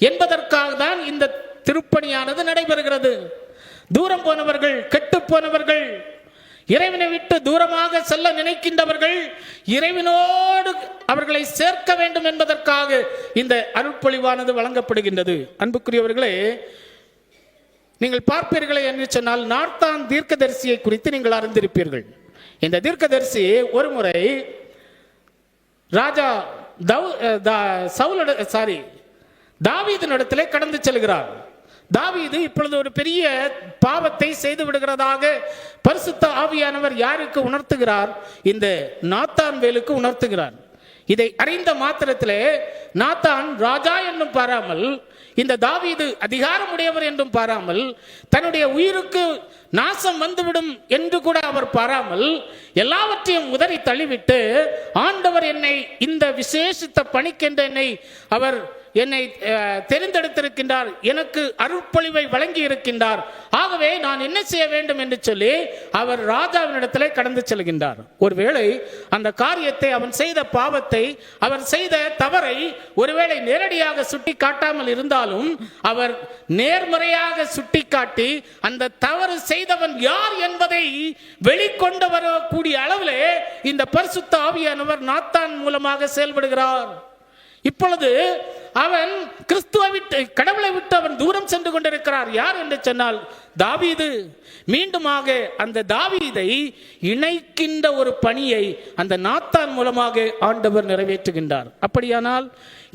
என்பதற்காக தான் இந்த திருப்பணியானது நடைபெறுகிறது. தூரம் போனவர்கள், கெட்டு போனவர்கள், இறைவனை விட்டு தூரமாக செல்ல நினைக்கின்றவர்கள் இறைவனோடு அவர்களை சேர்க்க வேண்டும் என்பதற்காக இந்த அருள்பொழிவானது வழங்கப்படுகின்றது. அன்புக்குரியவர்களே, நீங்கள் பார்ப்பீர்களே என்று சொன்னால், நாத்தான் தீர்க்கதரிசியை குறித்து நீங்கள் அறிந்திருப்பீர்கள். இந்த தீர்க்கதரிசி ஒரு முறை ராஜா தாவீதினிடத்திலே கடந்து செல்கிறார். தாவீது இப்பொழுது ஒரு பெரிய பாவத்தை செய்து விடுகிறதாக பரிசுத்த ஆவியானவர் யாருக்கு உணர்த்துகிறார்? இந்த நாத்தான் வேலுக்கு உணர்த்துகிறார். இதை அறிந்த மாத்திரத்திலே நாத்தான் ராஜா என்னும் பாராமல், இந்த தாவீது அதிகாரமுடையவர் என்றும் பாராமல், தன்னுடைய உயிருக்கு நாசம் வந்துவிடும் என்று கூட அவர் பாராமல், எல்லாவற்றையும் உதறி தள்ளிவிட்டு, ஆண்டவர் என்னை இந்த விசேஷித்த பணிக்கென்று என்னை தெரிந்தெடுத்திருக்கின்றார், எனக்கு அருள்பொழிவை வழங்கி இருக்கின்றார், ஆகவே நான் என்ன செய்ய வேண்டும் என்று சொல்லி அவர் ராஜாவினிடத்திலே கடந்து செல்கின்றார். ஒருவேளை அந்த காரியத்தை, அவன் செய்த பாவத்தை, அவர் செய்த தவறை ஒருவேளை நேரடியாக சுட்டி காட்டாமல் இருந்தாலும் அவர் நேர்மறையாக சுட்டி காட்டி அந்த தவறு செய்தவன் யார் என்பதை வெளிக்கொண்டு வரக்கூடிய அளவிலே இந்த பரிசுத்த ஆவியானவர் நாத்தான் மூலமாக செயல்படுகிறார். இப்பொழுது அவன் கிறிஸ்துவை விட்டு, கடவுளை விட்டு அவன் தூரம் சென்று கொண்டிருக்கிறார். யார் என்று சொன்னால் தாவீது. மீண்டுமாக அந்த தாவீதை இணைக்கின்ற ஒரு பணியை அந்த நாத்தான் மூலமாக ஆண்டவர் நிறைவேற்றுகின்றார். அப்படியானால்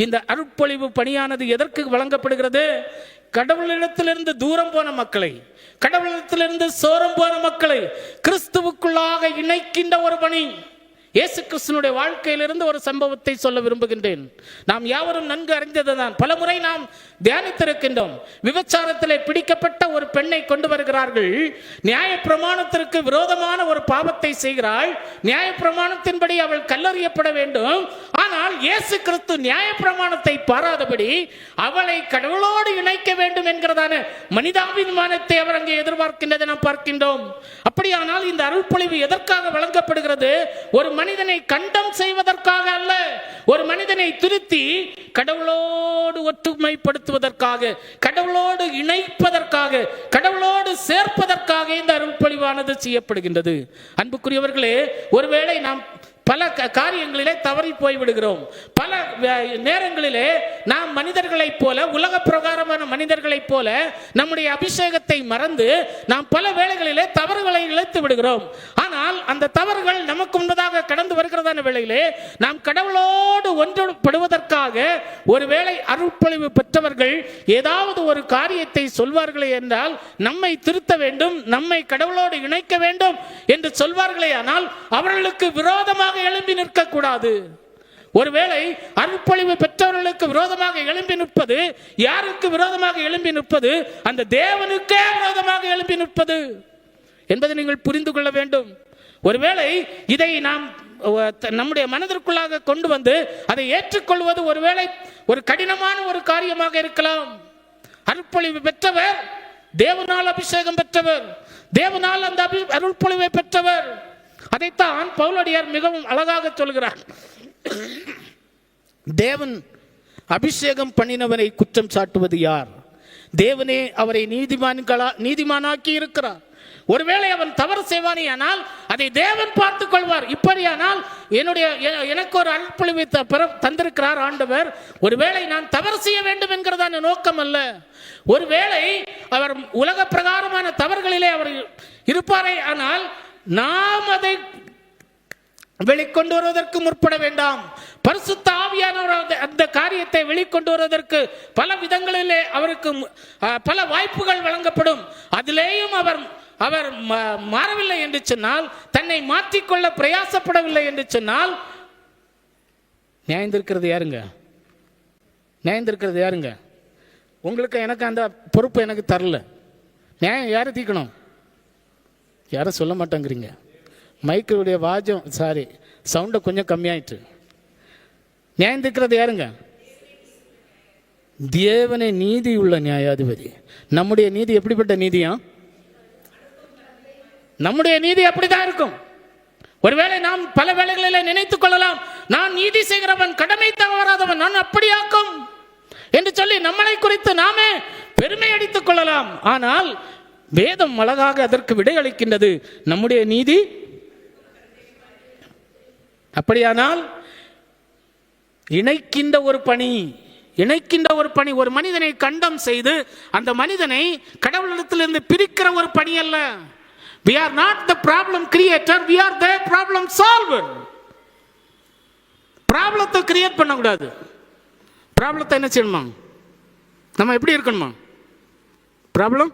இந்த அருட்பொழிவு பணியானது எதற்கு வழங்கப்படுகிறது? கடவுளிடத்திலிருந்து தூரம் போன மக்களை, கடவுளிடத்திலிருந்து சோரம் போன மக்களை கிறிஸ்துவுக்குள்ளாக இணைக்கின்ற ஒரு பணி. இயேசு கிறிஸ்துனுடைய வாழ்க்கையிலிருந்து ஒரு சம்பவத்தை சொல்ல விரும்புகின்றேன். நாம் யாவரும் நன்கு அறிந்ததுதான், பலமுறை நாம் தியானித்திருக்கின்றோம். விபச்சாரத்திலே பிடிக்கப்பட்ட ஒரு பெண்ணை கொண்டு வருகிறார்கள். நியாயப்பிரமாணத்திற்கு விரோதமான ஒரு பாவத்தை செய்கிறாள். நியாயப்பிரமாணத்தின்படி அவள் கல்லறியப்பட வேண்டும். ஆனால் இயேசு கிறிஸ்து நியாயப்பிரமாணத்தை பாராதபடி அவளை கடவுளோடு இணைக்க வேண்டும் என்கிறதான மனிதாபிமானத்தை அவர் அங்கே எதிர்பார்க்கின்றதை நாம் பார்க்கின்றோம். அப்படியானால் இந்த அருள்பொழிவு எதற்காக வழங்கப்படுகிறது? ஒரு மனிதனை கண்டம் செய்வதற்காக அல்ல, ஒரு மனிதனை திருத்தி கடவுளோடு ஒற்றுமைப்படுத்துவதற்காக, கடவுளோடு இணைப்பதற்காக, கடவுளோடு சேர்ப்பதற்காக இந்த அருள்பொழிவானது செய்யப்படுகின்றது. அன்புக்குரியவர்களே, ஒருவேளை நாம் பல காரியங்களிலே தவறி போய்விடுகிறோம். பல நேரங்களிலே நாம் மனிதர்களைப் போல, உலக பிரகாரமான மனிதர்களைப் போல நம்முடைய அபிஷேகத்தை மறந்து நாம் பல வேளைகளிலே தவறுகளை இழைத்து விடுகிறோம். ஆனால் அந்த தவறுகள் நமக்கு முன்பதாக கடந்து வருகிறதான வேளையிலே நாம் கடவுளோடு ஒன்றுபடுவதற்காக ஒருவேளை அருள்பொழிவு பெற்றவர்கள் ஏதாவது ஒரு காரியத்தை சொல்வார்களே என்றால், நம்மை திருத்த வேண்டும், நம்மை கடவுளோடு இணைக்க வேண்டும் என்று சொல்வார்களே ஆனால் அவர்களுக்கு விரோதமாக எழும்பி நிற்க கூடாது. ஒருவேளை அருள்பொழிவு பெற்றவர்களுக்கு விரோதமாக எழும்பி நிற்பது, யாருக்கு விரோதமாக எழும்பி நிற்பது? அந்த தேவனுக்கே விரோதமாக எழும்பி நிற்பது என்பதை நீங்கள் புரிந்து கொள்ள வேண்டும். ஒருவேளை இதை நாம் நம்முடைய மனதிற்குள்ளாக கொண்டு வந்து அதை ஏற்றுக்கொள்வது ஒருவேளை ஒரு கடினமான ஒரு காரியமாக இருக்கலாம். அருள்பொழிவு பெற்றவர் தேவனால் அபிஷேகம் பெற்றவர், தேவனால் அந்த அருள்பொழிவை பெற்றவர். அதைத்தான் பவுலடியார் மிகவும் அழகாக சொல்கிறார். தேவன் அபிஷேகம் பண்ணினவரை குற்றம் சாட்டுவது யார்? தேவனே அவரை நீதிமானாக்கி இருக்கிறார். ஒருவேளை அவன் தவறு செய்வானே ஆனால் அதை தேவன் பார்த்துக் கொள்வார். இப்படியானால் எனக்கு ஒரு அருள்பொழிவை தந்திருக்கிறார் ஆண்டவர், ஒருவேளை நான் தவறு செய்ய வேண்டும் என்கிறதான நோக்கம் அல்ல. ஒருவேளை அவர் உலக பிரகாரமான தவறுகளிலே அவர் இருப்பாரே ஆனால் நாம் அதை வெளிக்கொண்டு வருவதற்கு முற்பட வேண்டாம். பரிசுத்த ஆவியானவர் அந்த காரியத்தை வெளிக்கொண்டு வருவதற்கு பல விதங்களிலே அவருக்கு பல வாய்ப்புகள் வழங்கப்படும். அதிலேயும் அவர் மாறவில்லை என்று சொன்னால், தன்னை மாற்றிக்கொள்ள பிரயாசப்படவில்லை என்று சொன்னால், நியாயந்திருக்கிறது யாருங்க? நியாயந்திருக்கிறது யாருங்க? உங்களுக்கு எனக்கு அந்த பொறுப்பு எனக்கு தரல. நியாயம் யாரு தீக்கணும்? யாரும் சொல்ல மாட்டேங்கிறீங்க. மைக்குடைய வாஜம் சவுண்டை கொஞ்சம் கம்மியாயிட்டு. நியாயம் தீர்க்கிறது யாருங்க? தேவனே நீதி உள்ள நியாயாதிபதி. நம்முடைய நீதி எப்படிப்பட்ட நீதியா? நம்முடைய நீதி அப்படிதான் இருக்கும். ஒருவேளை நாம் பல வேளைகளில் நினைத்துக் கொள்ளலாம், நான் நீதி செய்கிறவன், கடமை தவறாதவன், நான் அப்படியாக்கும் என்று சொல்லி நம்மளை குறித்து நாமே பெருமை அடித்துக் கொள்ளலாம். ஆனால் வேதம் அழகாக அதற்கு விடை அளிக்கின்றது. நம்முடைய நீதி அப்படியானால் இணைக்கின்ற ஒரு பணி, ஒரு மனிதனை கண்டம் செய்து அந்த மனிதனை கடவுளிடத்திலிருந்து பிரிக்கிற ஒரு பணி அல்ல. We are not the problem creator, we are the problem solver. ப்ராப்ளத்தை கிரியேட் பண்ணக்கூடாது. ப்ராப்ளத்தை என்ன செய்யணுமா? நம்ம எப்படி இருக்கணுமா? ப்ராப்ளம்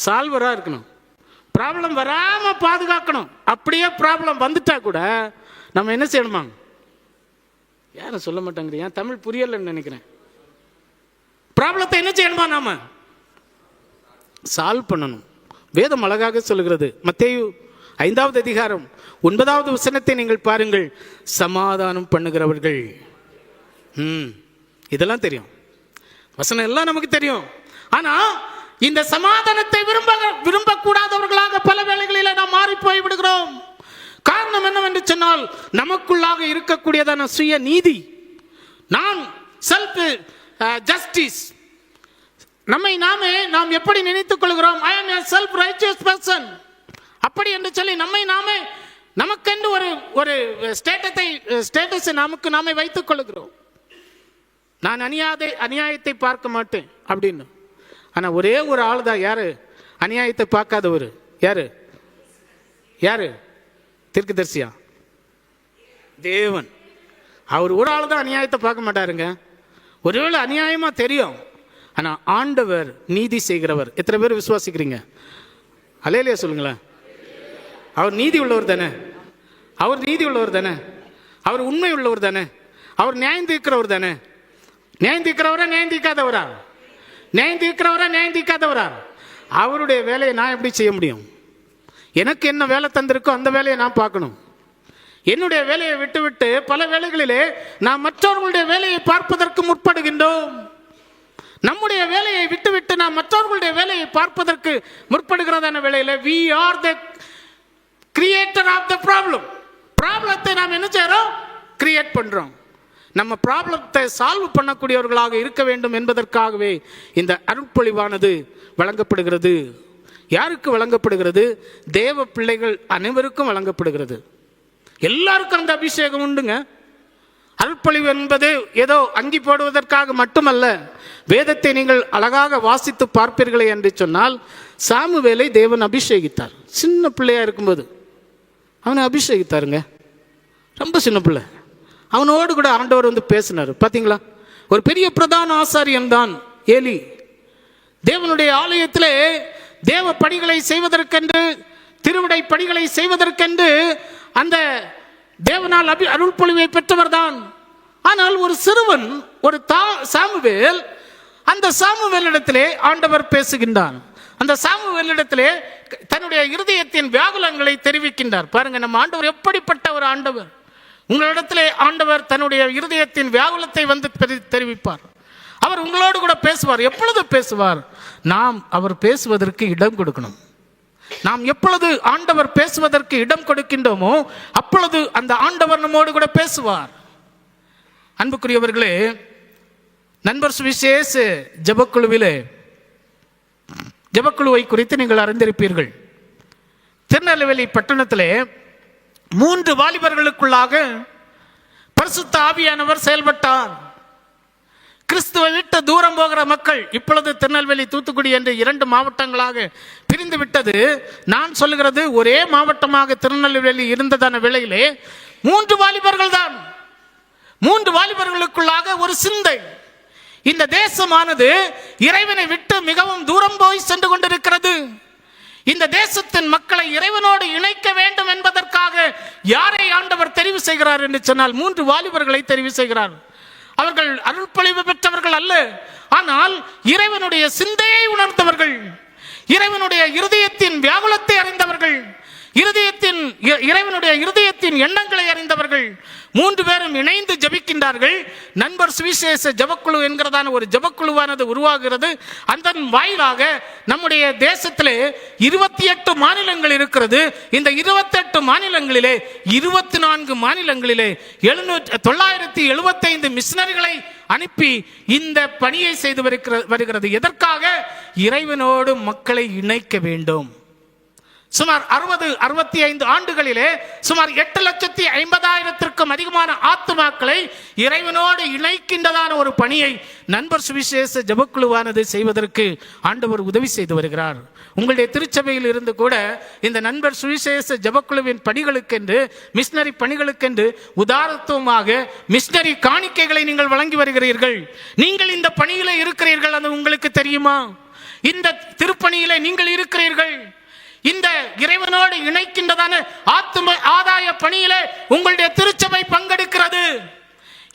சால்வராக இருக்கணும். ப்ராப்ளம் வராமல் பாதுகாக்கணும். அப்படியே ப்ராப்ளம் வந்துட்டா கூட நம்ம என்ன செய்யணுமா? யாரும் சொல்ல மாட்டாங்கிறீங்க, தமிழ் புரியலன்னு நினைக்கிறேன். ப்ராப்ளத்தை என்ன செய்யணுமா? நாம சால்வ் பண்ணணும். வேதம் அழகாக சொல்லுகிறது. மத்தேயு 5வது அதிகாரம் 9வது வசனத்தை நீங்கள் பாருங்கள். சமாதானம் பண்ணுகிறவர்கள். இதெல்லாம் தெரியும், வசனம் எல்லாம் நமக்கு தெரியும். ஆனா இந்த சமாதானத்தை விரும்பக்கூடாதவர்களாக பல வேளைகளில் நாம் மாறி போய் விடுகிறோம். காரணம் என்னவென்று சொன்னால், நமக்குள்ளாக இருக்கக்கூடியதான சுய நீதி, நான் செல்ஃப் ஜஸ்டிஸ், நாம் எப்படி நினைத்துக் கொள்கிறோம்? ஐ ஆம் a self righteous person அப்படி என்று சொல்லி நாமே நமக்கென்று ஒரு ஸ்டேட்டஸை நமக்கு நாமே வைத்துக் கொள்கிறோம். நான் அநியாயத்தை பார்க்க மாட்டேன் அப்படின்னு. ஆனா ஒரே ஒரு ஆள் தான் யாரு அநியாயத்தை பார்க்காதவர்? யாரு? தீர்க்கதரிசியா? தேவன். அவர் ஒரு ஆள் தான் அநியாயத்தை பார்க்க மாட்டாருங்க. ஒருவேளை அநியாயமா தெரியும், ஆனா ஆண்டவர் நீதி செய்கிறவர். எத்தனை பேர் விசுவாசிக்கிறீங்க? அல்லேலூயா சொல்லுங்களேன். அவர் நீதி உள்ளவர் தானே. அவர் நீதி உள்ளவர் தானே, அவர் உண்மை உள்ளவர் தானே, அவர் நியாயம் தீர்க்கிறவர் தானே. நியாயம் தீர்க்கிறவரா நியாயம் தீர்க்காதவரா? நியாயம் தீர்க்கிறவரா நியாயம் தீர்க்காதவரா? அவருடைய வேலையை நான் எப்படி செய்ய முடியும்? எனக்கு என்ன வேலை தந்திருக்கோ அந்த வேலையை நான் பார்க்கணும். என்னுடைய வேலையை விட்டுவிட்டு பல வேலைகளிலே நாம் மற்றவர்களுடைய வேலையை பார்ப்பதற்கு முற்படுகின்றோம். நம்முடைய வேலையை விட்டுவிட்டு நாம் மற்றவர்களுடைய வேலையை பார்ப்பதற்கு முற்படுகிறதான வேலையில் we are the creator of the problem. ப்ராப்ளத்தை நாம் என்ன செய்யறோம்? கிரியேட் பண்றோம். நம்ம ப்ராப்ளத்தை சால்வ் பண்ணக்கூடியவர்களாக இருக்க வேண்டும் என்பதற்காகவே இந்த அருட்பொழிவானது வழங்கப்படுகிறது. யாருக்கு வழங்கப்படுகிறது? தேவ பிள்ளைகள் அனைவருக்கும் வழங்கப்படுகிறது. எல்லாருக்கும் அந்த அபிஷேகம் உண்டுங்க. அருட்பொழிவு என்பது ஏதோ அங்கி போடுவதற்காக மட்டுமல்ல. வேதத்தை நீங்கள் அழகாக வாசித்து பார்ப்பீர்களே என்று சொன்னால், சாமுவேலை தேவன் அபிஷேகித்தார். சின்ன பிள்ளையா இருக்கும்போது அவனை அபிஷேகித்தாருங்க. ரொம்ப சின்ன பிள்ளை. அவனோடு கூட ஆண்டவர் வந்து பேசினார். பார்த்தீங்களா? ஒரு பெரிய பிரதான ஆசாரியன் தான் ஏலி. தேவனுடைய ஆலயத்திலே தேவ பணிகளை செய்வதற்கென்று, திருவிடை பணிகளை செய்வதற்கென்று அந்த தேவனால் அருள்பொழிவை பெற்றவர் தான். ஆனால் ஒரு சிறுவன், ஒரு சாமுவேல், அந்த சாமுவேலிடத்திலே ஆண்டவர் பேசுகின்றான். அந்த சாமுவேலிடத்திலே தன்னுடைய இருதயத்தின் வியாகுலங்களை தெரிவிக்கின்றார். பாருங்க, நம்ம ஆண்டவர் எப்படிப்பட்ட ஒரு ஆண்டவர். உங்களிடத்திலே ஆண்டவர் தன்னுடைய இருதயத்தின் வியாகுலத்தை வந்து தெரிவிப்பார். அவர் உங்களோடு கூட பேசுவார். எப்பொழுது பேசுவார்? நாம் அவர் பேசுவதற்கு இடம் கொடுக்கணும். நாம் எப்பொழுது ஆண்டவர் பேசுவதற்கு இடம் கொடுக்கின்றோமோ அப்பொழுது அந்த ஆண்டவர் நம்மோடு கூட பேசுவார். அன்புக்குரியவர்களே, நண்பர் சுவிசேஷ ஜெபக்குழுவிலே ஜெபக்குழுவை குறித்து நீங்கள் அறிந்திருப்பீர்கள். திருநெல்வேலி பட்டணத்திலே 3 வாலிபர்களுக்குள்ளாக பரிசுத்த ஆவியானவர் செயல்பட்டார். கிறிஸ்துவை விட்டு தூரம் போகிற மக்கள் இப்பொழுது திருநெல்வேலி, தூத்துக்குடி என்று 2 மாவட்டங்களாக பிரிந்து விட்டது. நான் சொல்லுகிறது, ஒரே மாவட்டமாக திருநெல்வேலி இருந்ததான வேளையிலே 3 வாலிபர்கள் தான். 3 வாலிபர்களுக்குள்ளாக ஒரு சிந்தை. இந்த தேசமானது இறைவனை விட்டு மிகவும் தூரம் போய் சென்று கொண்டிருக்கிறது. இந்த தேசத்தின் மக்களை இறைவனோடு இணைக்க வேண்டும் என்பதற்காக யாரை ஆண்டவர் தெரிவு செய்கிறார் என்று சொன்னால் 3 வாலிபர்களை தெரிவு செய்கிறார். அவர்கள் அருள்பொழிவு பெற்றவர்கள் அல்ல, ஆனால் இறைவனுடைய சிந்தையை உணர்ந்தவர்கள், இறைவனுடைய இருதயத்தின் வியாகுலத்தை அறிந்தவர்கள், இறைவனுடைய இருதயத்தின் எண்ணங்களை அறிந்தவர்கள். 3 பேரும் இணைந்து ஜெபிக்கின்றார்கள். நண்பர் சுவிசேஷ ஜெபக்குழு என்கிறதான ஒரு ஜெபக்குழுவானது உருவாகிறது. அதன் வாயிலாக நம்முடைய தேசத்திலே 28 மாநிலங்கள் இருக்கிறது. இந்த 28 மாநிலங்களிலே 24 மாநிலங்களிலே 975 மிஷனரிகளை அனுப்பி இந்த பணியை செய்து வருகிறது. எதற்காக? இறைவனோடு மக்களை இணைக்க வேண்டும். சுமார் 60-65 ஆண்டுகளிலே சுமார் 8,50,000க்கும் அதிகமான ஆத்துமாக்களை இறைவனோடு இணைக்கின்றதான ஒரு பணியை நண்பர் சுவிசேஷ ஜெபக்குழுவானது செய்வதற்கு ஆண்டவர் உதவி செய்து வருகிறார். உங்களுடைய திருச்சபையில் இருந்து கூட இந்த நண்பர் சுவிசேஷ ஜெபக்குழுவின் பணிகளுக்கென்று, மிஷனரி பணிகளுக்கென்று உதாரணத்துவமாக மிஷனரி காணிக்கைகளை நீங்கள் வழங்கி வருகிறீர்கள். நீங்கள் இந்த பணியில இருக்கிறீர்கள், அது உங்களுக்கு தெரியுமா? இந்த திருப்பணியில நீங்கள் இருக்கிறீர்கள். இந்த இறைவனோடு இணைக்கின்றதான ஆதாய பணியிலே உங்களுடைய திருச்சபை பங்கெடுக்கிறது.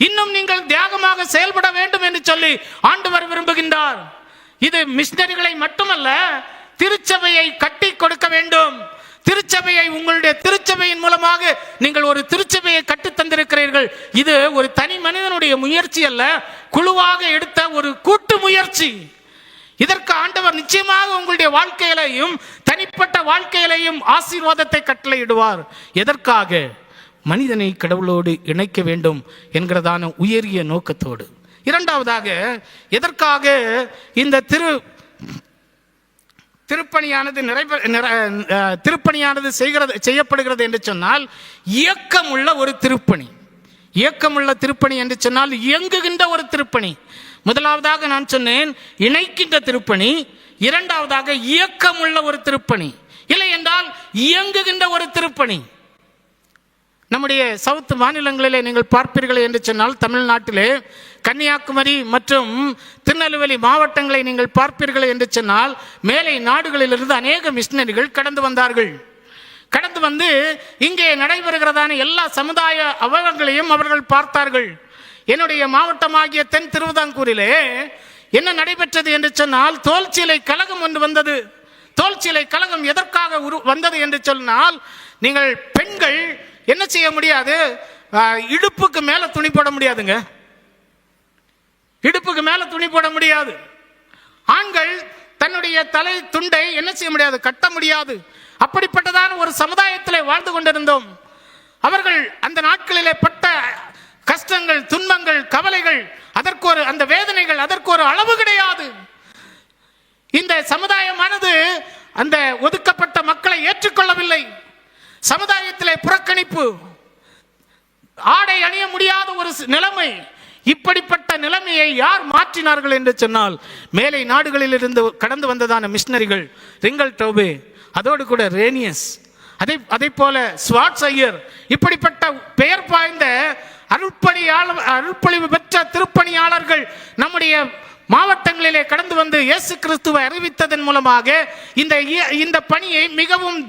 இன்னும் நீங்கள் தியாகமாக செயல்பட வேண்டும் என்று சொல்லி ஆண்டவர் விரும்புகின்றார். இது மிஷனரிகளை மட்டுமல்ல, திருச்சபையை கட்டி கொடுக்க வேண்டும். திருச்சபையை, உங்களுடைய திருச்சபையின் மூலமாக நீங்கள் ஒரு திருச்சபையை கட்டி தந்திருக்கிறீர்கள். இது ஒரு தனி மனிதனுடைய முயற்சி அல்ல, குழுவாக எடுத்த ஒரு கூட்டு முயற்சி. இதற்கு ஆண்டவர் நிச்சயமாக உங்களுடைய வாழ்க்கையிலையும் தனிப்பட்ட வாழ்க்கையிலையும் ஆசீர்வாதத்தை கட்டளையிடுவார். எதற்காக? மனிதனை கடவுளோடு இணைக்க வேண்டும் என்கிறதான உயரிய நோக்கத்தோடு. இரண்டாவதாக, எதற்காக இந்த திருப்பணியானது செய்யப்படுகிறது என்று சொன்னால், இயக்கமுள்ள ஒரு திருப்பணி. இயக்கமுள்ள திருப்பணி என்று சொன்னால் இயங்குகின்ற ஒரு திருப்பணி. முதலாவதாக நான் சொன்னேன் இணைக்கின்ற திருப்பணி, இரண்டாவதாக இயக்கமுள்ள ஒரு திருப்பணி, இல்லை என்றால் இயங்குகின்ற ஒரு திருப்பணி. நம்முடைய சவுத் மாநிலங்களிலே நீங்கள் பார்ப்பீர்கள் என்று சொன்னால், தமிழ்நாட்டிலே கன்னியாகுமரி மற்றும் திருநெல்வேலி மாவட்டங்களை நீங்கள் பார்ப்பீர்கள் என்று சொன்னால், மேலை நாடுகளிலிருந்து அநேக மிஷனரிகள் கடந்து வந்தார்கள். கடந்து வந்து இங்கே நடைபெறுகிறதான எல்லா சமுதாய அவலங்களையும் அவர்கள் பார்த்தார்கள். என்னுடைய மாவட்டமாகிய தென் திருவிதாங்கூரிலே என்ன நடைபெற்றது என்று சொன்னால், தோல்சிலை கழகம் ஒன்று வந்தது. தோல்சிலை கழகம் எதற்காக வந்தது என்று சொன்னால், நீங்கள் பெண்கள் என்ன செய்ய முடியாது, இடுப்புக்கு மேல துணி போட முடியாதுங்க. இடுப்புக்கு மேல துணி போட முடியாது. ஆண்கள் தன்னுடைய தலை துண்டை என்ன செய்ய முடியாது, கட்ட முடியாது. அப்படிப்பட்டதான ஒரு சமுதாயத்திலே வாழ்ந்து கொண்டிருந்தோம். அவர்கள் அந்த நாட்களிலே பட்ட கஷ்டங்கள், துன்பங்கள், கவலைகள், அதற்கு ஒரு அந்த வேதனைகள், அதற்கு ஒரு அளவு கிடையாது. இந்த சமுதாயமானது அந்த ஒதுக்கப்பட்ட மக்களை ஏற்றுக்கொள்ளவில்லை. சமுதாயத்திலே புறக்கணிப்பு, ஆடை அணிய முடியாத ஒரு நிலைமை. இப்படிப்பட்ட நிலைமையை யார் மாற்றினார்கள் என்று சொன்னால், மேலை நாடுகளில் இருந்து கடந்து வந்ததான மிஷனரிகள், ரிங்கல் டோபே, அதோடு கூட ரேனியஸ், அதை போல ஸ்வாட்ஸ் ஐயர், இப்படிப்பட்ட பெயர் பாய்ந்த அருள்பொழிவு பெற்ற திருப்பணியாளர்கள் நம்முடைய மாவட்டங்களிலே கடந்து வந்து இயேசு கிறிஸ்துவை அறிவித்ததன் மூலமாக இந்த பணியை மிகவும்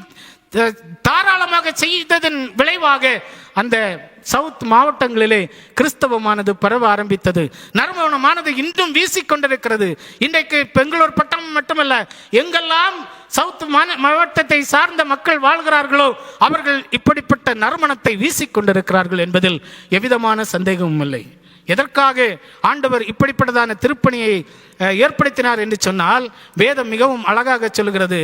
தாராளமாக செய்ததன் விளைவாக அந்த சவுத் மாவட்டங்களிலே கிறிஸ்தவமானது பரவ ஆரம்பித்தது. நறுமணமானது இன்றும் வீசிக்கொண்டிருக்கிறது. இன்றைக்கு பெங்களூர் பட்டணம் மட்டுமல்ல, எங்கெல்லாம் சவுத் மாவட்டத்தை சார்ந்த மக்கள் வாழ்கிறார்களோ அவர்கள் இப்படிப்பட்ட நறுமணத்தை வீசிக்கொண்டிருக்கிறார்கள் என்பதில் எவ்விதமான சந்தேகமும் இல்லை. எதற்காக ஆண்டவர் இப்படிப்பட்டதான திருப்பணியை ஏற்படுத்தினார் என்று சொன்னால், வேதம் மிகவும் அழகாக சொல்கிறது.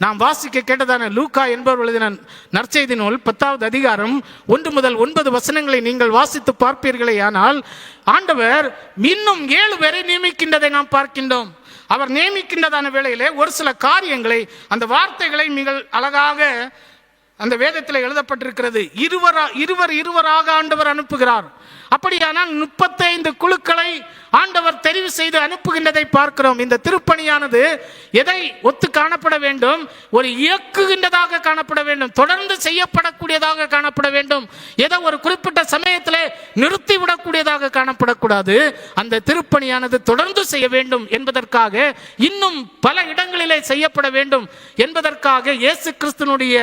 நாம் வாசிக்க கேட்டதான லூக்கா என்பவர் எழுதின நற்செய்தி நூல் 10வது அதிகாரம் 1 முதல் 9 வசனங்களை நீங்கள் வாசித்து பார்ப்பீர்களே ஆனால், ஆண்டவர் இன்னும் 7 பேரை நியமிக்கின்றதை நாம் பார்க்கின்றோம். அவர் நியமிக்கின்றதான வேளையிலே ஒரு சில காரியங்களை, அந்த வார்த்தைகளை மிக அழகாக அந்த வேதத்தில் எழுதப்பட்டிருக்கிறது. இருவராக ஆண்டவர் அனுப்புகிறார். அப்படியானால் 35 குழுக்களை ஆண்டவர் தெரிவு செய்து அனுப்புகின்றதை பார்க்கிறோம். இந்த திருப்பணியானது எதை ஒத்து காணப்பட வேண்டும்? ஒரு இயக்குகின்றதாக காணப்பட வேண்டும், தொடர்ந்து செய்யப்படக்கூடியதாக காணப்பட வேண்டும். ஏதோ ஒரு குறிப்பிட்ட சமயத்திலே நிறுத்திவிடக்கூடியதாக காணப்படக்கூடாது. அந்த திருப்பணியானது தொடர்ந்து செய்ய வேண்டும் என்பதற்காக, இன்னும் பல இடங்களிலே செய்யப்பட வேண்டும் என்பதற்காக இயேசு கிறிஸ்துனுடைய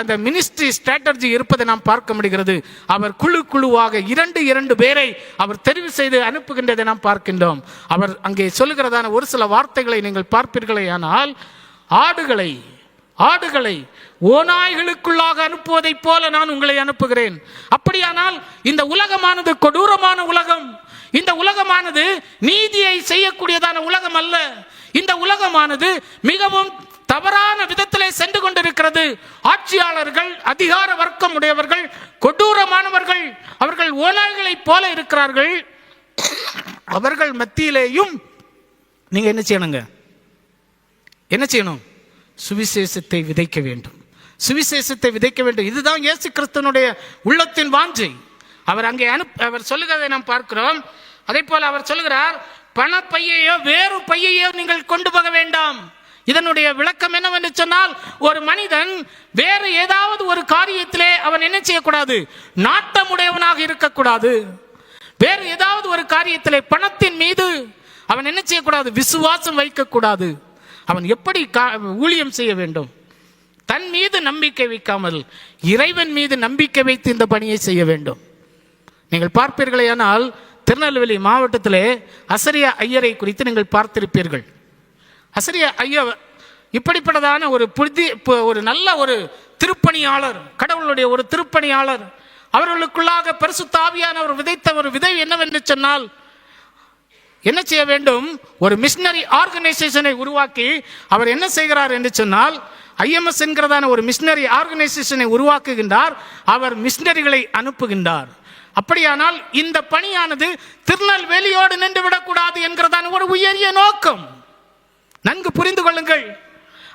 அந்த மினிஸ்ட்ரி ஸ்ட்ராட்டஜி இருப்பதை நாம் பார்க்க முடிகிறது. அவர் குழுவாக 2 பேரை அவர் தெரிவு செய்து அனுப்புகின்றதை நாம் பார்க்கின்றோம். அவர் அங்கே சொல்லுகிறதான ஒரு சில வார்த்தைகளை நீங்கள் பார்ப்பீர்களே ஆனால், ஆடுகளை ஓநாய்களுக்குள்ளாக அனுப்புவதைப் போல நான் உங்களை அனுப்புகிறேன். அப்படியானால் இந்த உலகமானது கொடூரமான உலகம். இந்த உலகமானது நீதியை செய்யக்கூடியதான உலகம் அல்ல. இந்த உலகமானது மிகவும் தவறான விதத்திலே சென்று கொண்டிருக்கிறது. ஆட்சியாளர்கள், அதிகார வர்க்கம் உடையவர்கள் கொடூரமானவர்கள். அவர்கள் ஓநாய்களைப் போல இருக்கிறார்கள். அவர்கள் மத்தியிலேயும் நீங்க என்ன செய்யணும்? சுவிசேஷத்தை விதைக்க வேண்டும். சுவிசேஷத்தை விதைக்க வேண்டும். இதுதான் இயேசு கிறிஸ்துவினுடைய உள்ளத்தின் வாஞ்சை. அவர் அங்கே அவர் சொல்லுகிறதை நாம் பார்க்கிறோம். அதே போல அவர் சொல்லுகிறார், பண பையையோ வேறு பையையோ நீங்கள் கொண்டு போக வேண்டாம். இதனுடைய விளக்கம் என்னவென்று சொன்னால், ஒரு மனிதன் வேறு ஏதாவது ஒரு காரியத்திலே அவன் என்ன செய்யக்கூடாது? நாட்டமுடையவனாக இருக்கக்கூடாது. வேறு ஏதாவது ஒரு காரியத்திலே பணத்தின் மீது அவன் என்ன செய்யக்கூடாது? விசுவாசம் வைக்கக்கூடாது. அவன் எப்படி ஊழியம் செய்ய வேண்டும்? தன் மீது நம்பிக்கை வைக்காமல் இறைவன் மீது நம்பிக்கை வைத்து இந்த பணியை செய்ய வேண்டும். நீங்கள் பார்ப்பீர்களே ஆனால், திருநெல்வேலி மாவட்டத்திலே அசரியா ஐயரை குறித்து நீங்கள் பார்த்திருப்பீர்கள். அசரியா ஐயர் இப்படிப்பட்டதான ஒரு நல்ல ஒரு திருப்பணியாளர், கடவுளுடைய ஒரு திருப்பணியாளர். அவர்களுக்குள்ளாக பரிசுத்த ஆவியானவர் விதைத்த ஒரு விதை என்னவென்று சொன்னால், என்ன செய்ய வேண்டும்? ஒரு மிஷனரி ஆர்கனைசேஷனை உருவாக்கி அவர் என்ன செய்கிறார் என்று சொன்னால், IMS என்கிறதான ஒரு மிஷனரி ஆர்கனைசேஷனை உருவாக்குகின்றார். அவர் மிஷனரிகளை அனுப்புகின்றார். அப்படியானால் இந்த பணியானது திருநெல்வேலியோடு நின்று விடக்கூடாது என்கிறதான ஒரு உயரிய நோக்கம். நன்கு புரிந்து கொள்ளுங்கள்.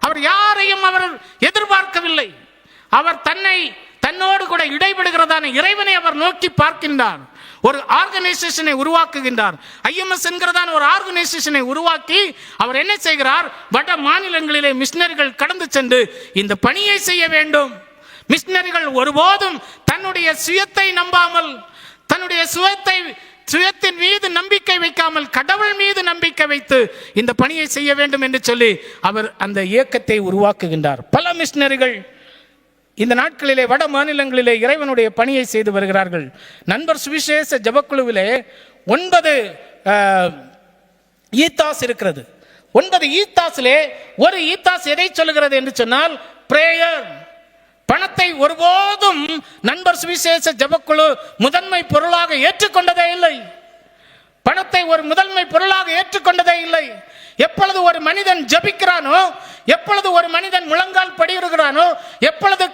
அவர் யாரையும் அவர் எதிர்பார்க்கவில்லை. அவர் தன்னோடு கூட இடைபடுகிறதான இறைவனை அவர் நோக்கி பார்க்கின்றார். ஒரு ஆர்கனைசேஷனை உருவாக்குகின்றார். IMS என்கிறதான ஒரு ஆர்கனைசேஷனை உருவாக்கி அவர் என்ன செய்கிறார்? வட மாநிலங்களிலே மிஷனரிகள் கடந்து சென்று இந்த பணியை செய்ய வேண்டும். மிஷனரிகள் ஒருபோதும் தன்னுடைய சுயத்தை நம்பாமல், தன்னுடைய சுயத்தின் மீது நம்பிக்கை வைக்காமல் கடவுள் மீது நம்பிக்கை வைத்து இந்த பணியை செய்ய வேண்டும் என்று சொல்லி அவர் அந்த இயக்கத்தை உருவாக்குகின்றார். பல மிஷனரிகள் இந்த நாட்களிலே வட மாநிலங்களிலே இறைவனுடைய பணியை செய்து வருகிறார்கள். நண்பர் சுவிசேஷ ஜபக்குழுவிலே 9 ஈத்தாஸ் இருக்கிறது. 9 ஈத்தாஸிலே ஒரு ஈத்தாஸ் எதை சொல்லுகிறது என்று சொன்னால் பிரேயர். பணத்தை ஒருபோதும் நண்பர் சுவிசேஷ ஜபக்குழு முதன்மை பொருளாக ஏற்றுக்கொண்டதே இல்லை. பணத்தை ஒரு முதன்மை பொருளாக ஏற்றுக்கொண்டதே இல்லை. எப்பொழுது ஒரு மனிதன் ஜபிக்கிறானோ, எப்பொழுது ஒரு மனிதன் முழங்கால் படியிடுகிறானோ, எப்பொழுது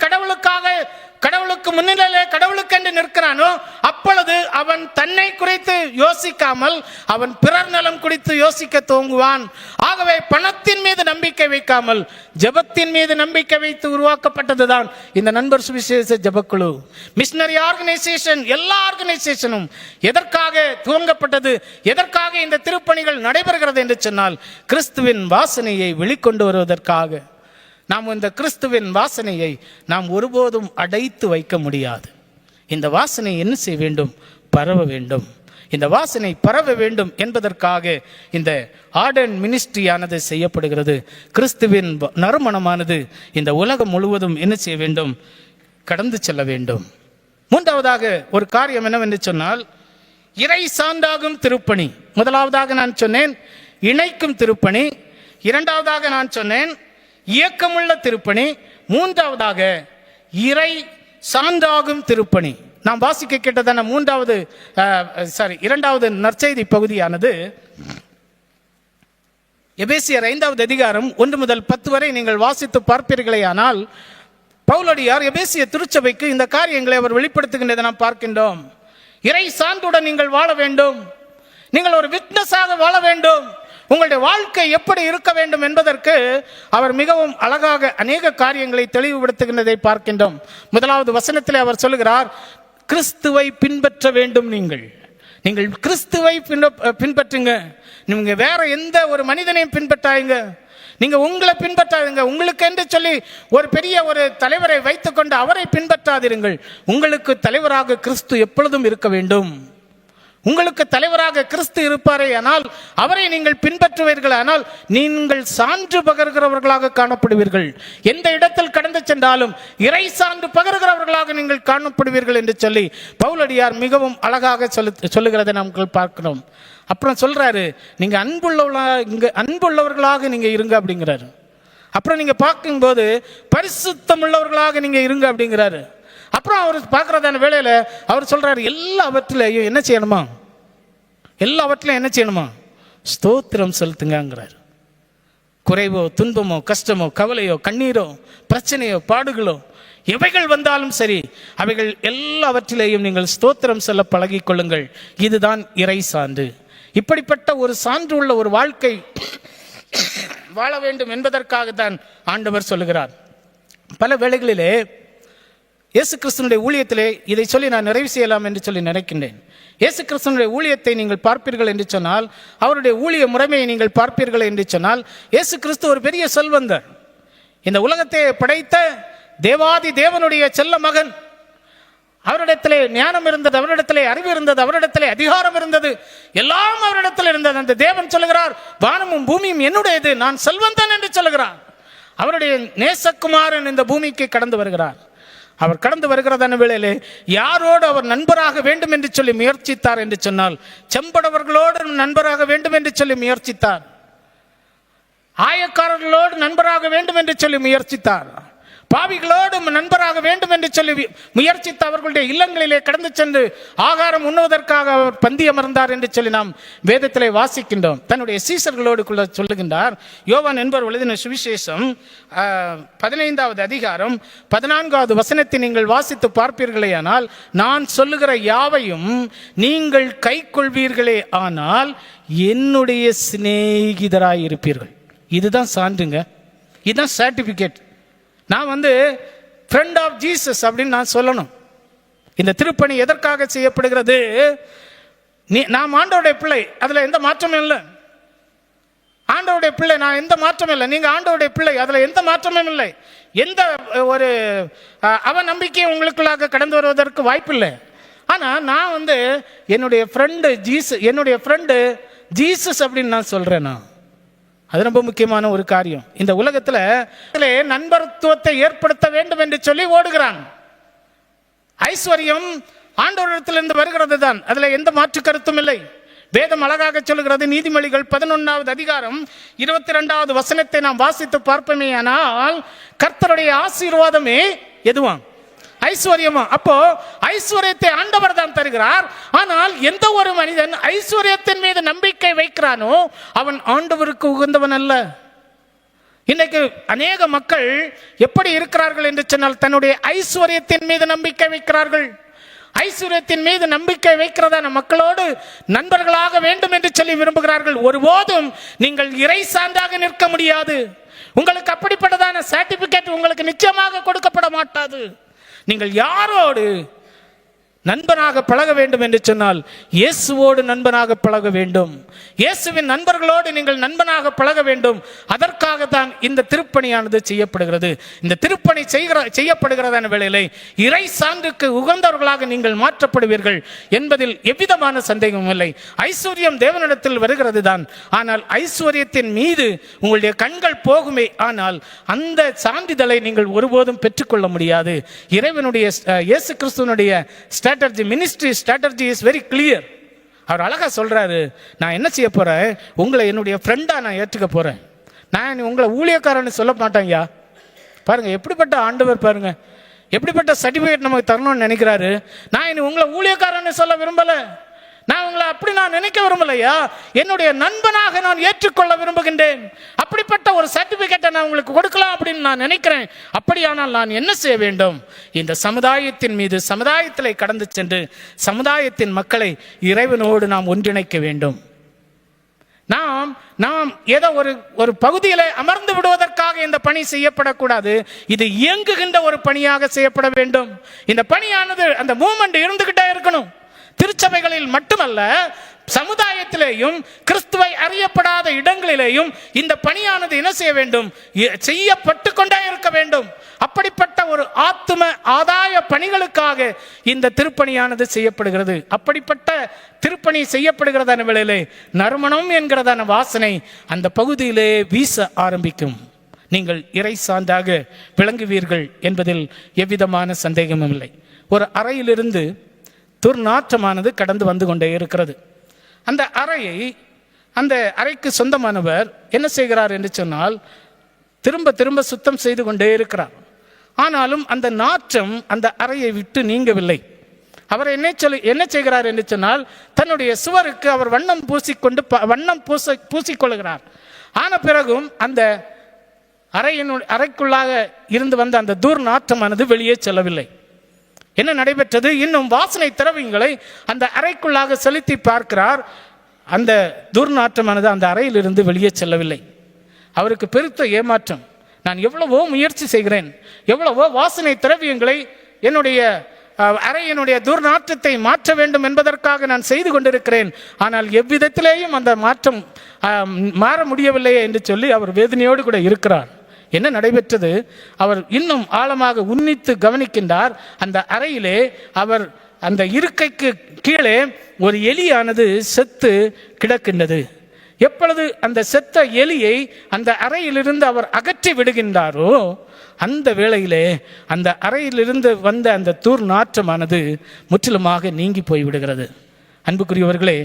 கடவுளுக்கு முன்னிலையிலே கடவுளுக்கென்று நிற்கிறானோ, அப்பொழுது அவன் தன்னை குறித்து யோசிக்காமல் அவன் பிறர் நலம் குறித்து யோசிக்க துவங்குவான். ஆகவே பணத்தின் மீது நம்பிக்கை வைக்காமல் ஜபத்தின் மீது நம்பிக்கை வைத்து உருவாக்கப்பட்டதுதான் இந்த நண்பர் சுவிசேஷ ஜபக்குழு. மிஷனரி ஆர்கனைசேஷன், எல்லா ஆர்கனைசேஷனும் எதற்காக துவங்கப்பட்டது, எதற்காக இந்த திருப்பணிகள் நடைபெறுகிறது என்று சொன்னால் கிறிஸ்துவின் வாசனையை வெளிக்கொண்டு வருவதற்காக. நாம் இந்த கிறிஸ்துவின் வாசனையை நாம் ஒருபோதும் அடைத்து வைக்க முடியாது. இந்த வாசனை என்ன செய்ய வேண்டும்? பரவ வேண்டும். இந்த வாசனை பரவ வேண்டும் என்பதற்காக இந்த ஆர்டன் மினிஸ்ட்ரியானது செய்யப்படுகிறது. கிறிஸ்துவின் நறுமணமானது இந்த உலகம் முழுவதும் என்ன செய்ய வேண்டும்? கடந்து செல்ல வேண்டும். மூன்றாவதாக ஒரு காரியம் என்னவென்று சொன்னால் இறை சான்றாகும் திருப்பணி. முதலாவதாக நான் சொன்னேன் இணைக்கும் திருப்பணி, இரண்டாவதாக நான் சொன்னேன் இயக்கமுள்ள திருப்பணி, மூன்றாவதாக இறை சான்றாகும் திருப்பணி. நாம் வாசிக்க கேட்டதான இரண்டாவது நற்செய்தி பகுதியானது எபேசியர் 5வது அதிகாரம் 1 முதல் 10 வரை நீங்கள் வாசித்து பார்ப்பீர்களேயானால் பவுலடியார் எபேசிய திருச்சபைக்கு இந்த காரியங்களை அவர் வெளிப்படுத்துகின்றதை நாம் பார்க்கின்றோம். இறை சான்றுடன் நீங்கள் வாழ வேண்டும். நீங்கள் ஒரு விட்னஸாக வாழ வேண்டும். உங்களுடைய வாழ்க்கை எப்படி இருக்க வேண்டும் என்பதற்கு அவர் மிகவும் அழகாக அநேக காரியங்களை தெளிவுபடுத்துகின்றதை பார்க்கின்றோம். முதலாவது வசனத்திலே அவர் சொல்லுகிறார், கிறிஸ்துவை பின்பற்ற வேண்டும். நீங்கள் கிறிஸ்துவை பின்பற்றுங்க. நீங்க வேற எந்த ஒரு மனிதனையும் பின்பற்றாங்க. நீங்க உங்களை பின்பற்றாதீங்க. உங்களுக்கு என்று சொல்லி ஒரு பெரிய ஒரு தலைவரை வைத்துக்கொண்டு அவரை பின்பற்றாதீர்கள். உங்களுக்கு தலைவராக கிறிஸ்து எப்பொழுதும் இருக்க வேண்டும். உங்களுக்கு தலைவராக கிறிஸ்து இருப்பாரே ஆனால் அவரை நீங்கள் பின்பற்றுவீர்கள், ஆனால் நீங்கள் சான்று பகர்கிறவர்களாக காணப்படுவீர்கள். எந்த இடத்தில் கடந்து சென்றாலும் இறை சான்று பகர்கிறவர்களாக நீங்கள் காணப்படுவீர்கள் என்று சொல்லி பவுலடியார் மிகவும் அழகாக சொல்லுகிறதை நாம் பார்க்கிறோம். அப்புறம் சொல்றாரு, நீங்க அன்புள்ளவர்களாக நீங்க இருங்க அப்படிங்கிறாரு. அப்புறம் நீங்க பார்க்கும்போது பரிசுத்தம் உள்ளவர்களாக நீங்க இருங்க அப்படிங்கிறாரு. அப்புறம் அவர் பார்க்கறதான வேளையில அவர் சொல்றாரு, எல்லாவற்றிலையும் என்ன செய்யணுமா? எல்லாவற்றிலையும் என்ன செய்யணுமா? ஸ்தோத்திரம் செலுத்துங்கிறார். குறைவோ துன்பமோ கஷ்டமோ கவலையோ கண்ணீரோ பிரச்சனையோ பாடுகளோ எவைகள் வந்தாலும் சரி, அவைகள் எல்லாவற்றிலேயும் நீங்கள் ஸ்தோத்திரம் சொல்ல பழகிக் கொள்ளுங்கள். இதுதான் இறை சான்று. இப்படிப்பட்ட ஒரு சான்று உள்ள ஒரு வாழ்க்கை வாழ வேண்டும் என்பதற்காகத்தான் ஆண்டவர் சொல்லுகிறார். பல வேளைகளிலே இயேசு கிறிஸ்துனுடைய ஊழியத்திலே இதை சொல்லி நான் நிறைவு செய்யலாம் என்று சொல்லி நினைக்கின்றேன். இயேசு கிறிஸ்துனுடைய ஊழியத்தை நீங்கள் பார்ப்பீர்கள் என்று சொன்னால், அவருடைய ஊழிய முறைமையை நீங்கள் பார்ப்பீர்கள் என்று சொன்னால், இயேசு கிறிஸ்து ஒரு பெரிய செல்வந்தர். இந்த உலகத்தை படைத்த தேவாதி தேவனுடைய செல்ல மகன். அவரிடத்திலே ஞானம் இருந்தது, அவரிடத்திலே அறிவு இருந்தது, அவரிடத்திலே அதிகாரம் இருந்தது, எல்லாம் அவரிடத்தில் இருந்தது. அந்த தேவன் சொல்லுகிறார், வானமும் பூமியும் என்னுடையது, நான் செல்வந்தன் என்று சொல்லுகிறார். அவருடைய நேசகுமாரன் இந்த பூமிக்கு கடந்து வருகிறார். அவர் கடந்து வருகிறதான வேளையிலே யாரோடு அவர் நண்பராக வேண்டும் என்று சொல்லி முயற்சித்தார் என்று சொன்னால், செம்படவர்களோடு நண்பராக வேண்டும் என்று சொல்லி முயற்சித்தார். ஆயக்காரர்களோடு நண்பராக வேண்டும் என்று சொல்லி முயற்சித்தார். பாவிகளோடு நண்பராக வேண்டும் என்று சொல்லி முயற்சித்து அவர்களுடைய இல்லங்களிலே கடந்து சென்று ஆகாரம் உண்ணுவதற்காக அவர் பந்தி அமர்ந்தார் என்று சொல்லி நாம் வேதத்திலே வாசிக்கின்றோம். தன்னுடைய சீசர்களோடு சொல்லுகின்றார். யோவான் என்பவர் எழுதின சுவிசேஷம் 15வது அதிகாரம் 14வது வசனத்தை நீங்கள் வாசித்து பார்ப்பீர்களேயானால், நான் சொல்லுகிற யாவையும் நீங்கள் கை கொள்வீர்களே ஆனால் என்னுடைய சிநேகிதராய் இருப்பீர்கள். இதுதான் சான்றுங்க, இதுதான் சர்டிபிகேட். நான் ஃப்ரெண்ட் ஆஃப் ஜீசஸ் அப்படின்னு நான் சொல்லணும். இந்த திருப்பணி எதற்காக செய்யப்படுகிறது? நாம் ஆண்டவருடைய பிள்ளை, அதில் எந்த மாற்றமும் இல்லை. ஆண்டவருடைய பிள்ளை, நான் எந்த மாற்றமும் இல்லை. நீங்கள் ஆண்டவருடைய பிள்ளை, அதில் எந்த மாற்றமும் இல்லை. எந்த ஒரு அவநம்பிக்கையும் உங்களுக்குள்ளாக கடந்து வருவதற்கு வாய்ப்பில்லை. ஆனால் நான் என்னுடைய ஃப்ரெண்டு ஜீசஸ் அப்படின்னு நான் சொல்கிறேன்னா, அது ரொம்ப முக்கியமான ஒரு காரியம். இந்த உலகத்துல நண்பர்த்துவத்தை ஏற்படுத்த வேண்டும் என்று சொல்லி ஓடுகிறான். ஐஸ்வர்யம் ஆண்டவரிடத்திலிருந்து வருகிறது தான், அதுல எந்த மாற்று கருத்தும் இல்லை. வேதம் அழகாக சொல்லுகிறது. நீதிமொழிகள் 11வது அதிகாரம் 22வது வசனத்தை நாம் வாசித்து பார்ப்போமே, ஆனால் கர்த்தருடைய ஆசீர்வாதமே எதுவாம்? ஐஸ்வர்யமா? அப்போ ஐஸ்வர்யத்தை ஆண்டவர் தான் தருகிறார். ஆனால் எந்த ஒரு மனிதன் ஐஸ்வர்யத்தின் மீது நம்பிக்கை வைக்கிறானோ அவன் ஆண்டவருக்கு உகந்தவன் அல்ல. இன்னைக்கு அநேக மக்கள் எப்படி இருக்கிறார்கள் என்று சொன்னால், தன்னுடைய ஐஸ்வர்யத்தின் மீது நம்பிக்கை வைக்கிறார்கள். ஐஸ்வர்யத்தின் மீது நம்பிக்கை வைக்கிறதான மக்களோடு நண்பர்களாக வேண்டும் என்று சொல்லி விரும்புகிறார்கள். ஒருபோதும் நீங்கள் இறை சார்ந்தாக நிற்க முடியாது. உங்களுக்கு அப்படிப்பட்டதான சர்டிபிகேட் உங்களுக்கு நிச்சயமாக கொடுக்கப்பட மாட்டாது. நீங்கள் யாரோடு நண்பனாக பழக வேண்டும் என்று சொன்னால் இயேசுவோடு நண்பனாக பழக வேண்டும். இயேசுவின் நண்பர்களோடு நீங்கள் நண்பனாக பழக வேண்டும். அதற்காக தான் இந்த திருப்பணியானது செய்யப்படுகிறது. இந்த திருப்பணி செய்யப்படுகிறதான வேளையிலே இறை சான்றுக்கு உகந்தவர்களாக நீங்கள் மாற்றப்படுவீர்கள் என்பதில் எவ்விதமான சந்தேகமும் இல்லை. ஐஸ்வர்யம் தேவனிடத்தில் வருகிறது தான், ஆனால் ஐஸ்வர்யத்தின் மீது உங்களுடைய கண்கள் போகுமே, ஆனால் அந்த சான்றிதழை நீங்கள் ஒருபோதும் பெற்றுக்கொள்ள முடியாது. இறைவனுடைய இயேசு கிறிஸ்துவனுடைய strategy, ministry strategy is very clear. அவர் அழகா சொல்றாரு, நான் என்ன செய்ய போறேன், உங்களை என்னுடைய ஃப்ரெண்டா நான் ஏற்றுக்க போறேன். நான் உங்களை ஊழியக்காரன்னு சொல்ல மாட்டேங்கய்யா. பாருங்க எப்படிப்பட்ட ஆண்டவர், பாருங்க எப்படிப்பட்ட சர்டிபிகேட் நமக்கு தரணும்னு நினைக்கிறாரு. நான் இனி உங்களை ஊழியக்காரன்னு சொல்ல விரும்பல, நான் உங்களை அப்படி நான் நினைக்க விரும்பலையா, என்னுடைய நண்பனாக நான் ஏற்றுக்கொள்ள விரும்புகின்றேன். அப்படிப்பட்ட ஒரு சர்டிபிகேட்டை நான் உங்களுக்கு கொடுக்கலாம் அப்படின்னு நான் நினைக்கிறேன். அப்படியானால் நான் என்ன செய்ய வேண்டும்? இந்த சமுதாயத்தின் மீது, சமுதாயத்தில் கடந்து சென்று சமுதாயத்தின் மக்களை இறைவனோடு நாம் ஒன்றிணைக்க வேண்டும். நாம் ஏதோ ஒரு பகுதியில் அமர்ந்து விடுவதற்காக இந்த பணி செய்யப்படக்கூடாது. இது இயங்குகின்ற ஒரு பணியாக செய்யப்பட வேண்டும். இந்த பணியானது அந்த மூவ்மெண்ட் இருந்துகிட்டே இருக்கணும். திருச்சபைகளில் மட்டுமல்ல, சமுதாயத்திலேயும் கிறிஸ்துவை அறியப்படாத இடங்களிலேயும் இந்த பணியானது என்ன செய்ய வேண்டும்? செய்யப்பட்டு கொண்டே இருக்க வேண்டும். அப்படிப்பட்ட ஒரு ஆத்தும ஆதாய பணிகளுக்காக இந்த திருப்பணியானது செய்யப்படுகிறது. அப்படிப்பட்ட திருப்பணி செய்யப்படுகிறதான வேளையிலே நறுமணம் என்கிறதான வாசனை அந்த பகுதியிலே வீச ஆரம்பிக்கும். நீங்கள் இறை சார்ந்தாக விளங்குவீர்கள் என்பதில் எவ்விதமான சந்தேகமும் இல்லை. ஒரு அறையிலிருந்து துர்நாற்றமானது கடந்து வந்து கொண்டே இருக்கிறது. அந்த அறைக்கு சொந்தமானவர் என்ன செய்கிறார் என்று சொன்னால், திரும்ப திரும்ப சுத்தம் செய்து கொண்டே இருக்கிறார். ஆனாலும் அந்த நாற்றம் அந்த அறையை விட்டு நீங்கவில்லை. அவர் என்ன செய்கிறார் என்று சொன்னால், தன்னுடைய சுவருக்கு அவர் வண்ணம் பூசிக்கொள்கிறார். ஆன பிறகும் அந்த அறைக்குள்ளாக இருந்து வந்த அந்த துர்நாற்றமானது வெளியே செல்லவில்லை. என்ன நடைபெற்றது? இன்னும் வாசனை திரவியங்களை அந்த அறைக்குள்ளாக செலுத்தி பார்க்கிறார். அந்த துர்நாற்றமானது அந்த அறையிலிருந்து வெளியே செல்லவில்லை. அவருக்கு பெருத்த ஏமாற்றம். நான் எவ்வளவோ முயற்சி செய்கிறேன், எவ்வளவோ வாசனை திரவியங்களை என்னுடைய துர்நாற்றத்தை மாற்ற வேண்டும் என்பதற்காக நான் செய்து கொண்டிருக்கிறேன். ஆனால் எவ்விதத்திலேயும் அந்த மாற்றம் மாற முடியவில்லையே என்று சொல்லி அவர் வேதனையோடு கூட இருக்கிறார். என்ன நடைபெற்றது? அவர் இன்னும் ஆழமாக உன்னித்து கவனிக்கின்றார். அந்த அறையிலே அவர் அந்த இருக்கைக்கு கீழே ஒரு எலியானது செத்து கிடக்கின்றது. எப்பொழுது அந்த செத்த எலியை அந்த அறையிலிருந்து அவர் அகற்றி விடுகின்றாரோ அந்த வேளையிலே அந்த அறையிலிருந்து வந்த அந்த துர்நாற்றமானது முற்றிலுமாக நீங்கி போய்விடுகிறது. அன்புக்குரியவர்களே,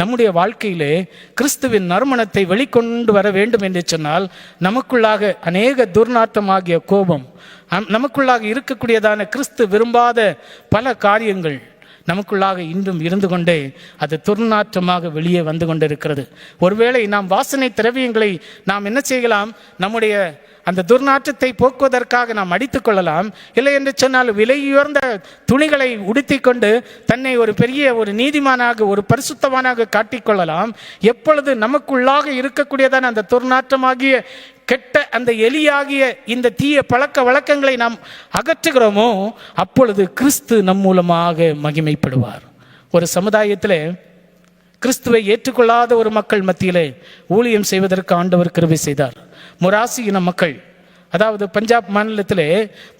நம்முடைய வாழ்க்கையிலே கிறிஸ்துவின் நறுமணத்தை வெளிக்கொண்டு வர வேண்டும் என்று சொன்னால் நமக்குள்ளாக அநேக துர்நாற்றமாகிய கோபம், நமக்குள்ளாக இருக்கக்கூடியதான கிறிஸ்து விரும்பாத பல காரியங்கள் நமக்குள்ளாக இன்றும் இருந்து கொண்டே அது துர்நாற்றமாக வெளியே வந்து கொண்டிருக்கிறது. ஒருவேளை நாம் வாசனை திரவியங்களை நாம் என்ன செய்யலாம்? நம்முடைய அந்த துர்நாற்றத்தை போக்குவதற்காக நாம் அடித்துக் கொள்ளலாம். இல்லை என்று சொன்னால் விலையுயர்ந்த துணிகளை உடுத்தி கொண்டு தன்னை ஒரு பெரிய ஒரு நீதிமானாக, ஒரு பரிசுத்தமானாக காட்டிக்கொள்ளலாம். எப்பொழுது நமக்குள்ளாக இருக்கக்கூடியதான அந்த துர்நாற்றமாகிய கெட்ட அந்த எலியாகிய இந்த தீய பழக்க வழக்கங்களை நாம் அகற்றுகிறோமோ அப்பொழுது கிறிஸ்து நம் மூலமாக மகிமைப்படுவார். ஒரு சமுதாயத்தில் கிறிஸ்துவை ஏற்றுக்கொள்ளாத ஒரு மக்கள் மத்தியிலே ஊழியம் செய்வதற்கு ஆண்டவர் கிருபை செய்தார். முராசி இன மக்கள், அதாவது பஞ்சாப் மாநிலத்திலே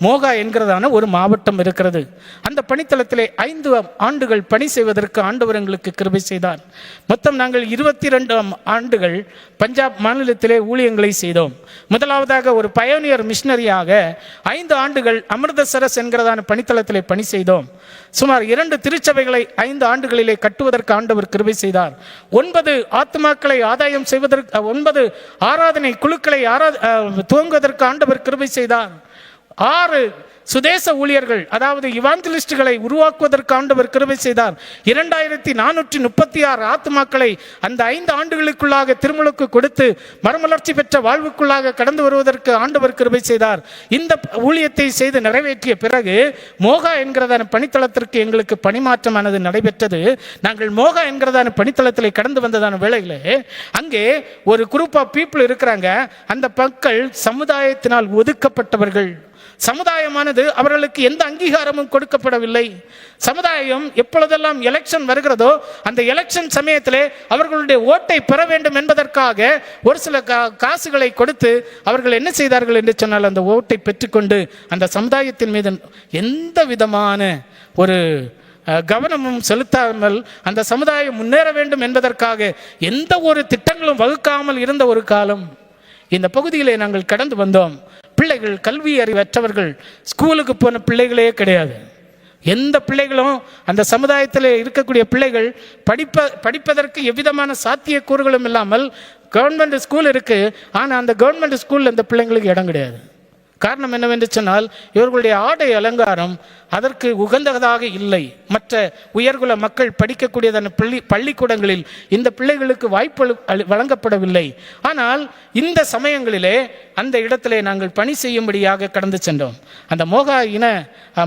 மோகா என்கிறதான ஒரு மாவட்டம் இருக்கிறது. அந்த பணித்தளத்திலே 5 ஆண்டுகள் பணி செய்வதற்கு ஆண்டவர் எங்களுக்கு கிருபை செய்தார். மொத்தம் நாங்கள் 22 ஆண்டுகள் பஞ்சாப் மாநிலத்திலே ஊழியங்களை செய்தோம். முதலாவதாக ஒரு பயோனியர் மிஷனரியாக 5 ஆண்டுகள் அமிர்தசரஸ் என்கிறதான பணித்தளத்திலே பணி செய்தோம். சுமார் 2 திருச்சபைகளை 5 ஆண்டுகளிலே கட்டுவதற்கு ஆண்டவர் கிருபை செய்தார். 9 ஆத்மாக்களை ஆதாயம் செய்வதற்கு 9 ஆராதனை குழுக்களை துவங்குவதற்கு ஆண்டவர் கிருபை செய்தார். 6 சுதேச ஊழியர்கள், அதாவது இவாஞ்சலிஸ்டுகளை உருவாக்குவதற்கு ஆண்டவர் கிருபை செய்தார். 2436 ஆத்மாக்களை அந்த 5 ஆண்டுகளுக்குள்ளாக திருமுழுக்கு கொடுத்து மறுமலர்ச்சி பெற்ற வாழ்வுக்குள்ளாக கடந்து வருவதற்கு ஆண்டவர் கிருபை செய்தார். இந்த ஊழியத்தை செய்து நிறைவேற்றிய பிறகு மோகா என்கிறதான பணித்தளத்திற்கு எங்களுக்கு பணிமாற்றமானது நடைபெற்றது. நாங்கள் மோகா என்கிறதான பணித்தளத்தில் கடந்து வந்ததான வேளையில் அங்கே ஒரு குரூப் ஆஃப் பீப்புள் இருக்கிறாங்க. அந்த மக்கள் சமுதாயத்தினால் ஒதுக்கப்பட்டவர்கள். சமுதாயமானது அவர்களுக்கு எந்த அங்கீகாரமும் கொடுக்கப்படவில்லை. சமுதாயம் எப்பொழுதெல்லாம் எலெக்ஷன் வருகிறதோ அந்த எலெக்ஷன் சமயத்திலே அவர்களுடைய ஓட்டை பெற வேண்டும் என்பதற்காக ஒரு சில காசுகளை கொடுத்து அவர்கள் என்ன செய்தார்கள் என்று சொன்னால் அந்த ஓட்டை பெற்றுக்கொண்டு அந்த சமுதாயத்தின் மீது எந்த விதமான ஒரு கவனமும் செலுத்தாமல் அந்த சமுதாயம் முன்னேற வேண்டும் என்பதற்காக எந்த ஒரு திட்டங்களும் வகுக்காமல் இருந்த ஒரு காலம் இந்த பகுதியிலே நாங்கள் கடந்து வந்தோம். பிள்ளைகள் கல்வி அறிவற்றவர்கள், ஸ்கூலுக்கு போன பிள்ளைகளே கிடையாது. எந்த பிள்ளைகளும் அந்த சமுதாயத்தில் இருக்கக்கூடிய பிள்ளைகள் படிப்பதற்கு எவ்விதமான சாத்தியக்கூறுகளும் இல்லாமல் கவர்மெண்ட் ஸ்கூல் இருக்கு. ஆனால் அந்த கவர்மெண்ட் ஸ்கூலில் அந்த பிள்ளைங்களுக்கு இடம் கிடையாது. காரணம் என்னவென்று சொன்னால் இவர்களுடைய ஆடை அலங்காரம் அதற்கு உகந்ததாக இல்லை. மற்ற உயர்குல மக்கள் படிக்கக்கூடியதான பள்ளிக்கூடங்களில் இந்த பிள்ளைகளுக்கு வாய்ப்பு வழங்கப்படவில்லை. ஆனால் இந்த சமயங்களிலே அந்த இடத்திலே நாங்கள் பணி செய்யும்படியாக கடந்து சென்றோம். அந்த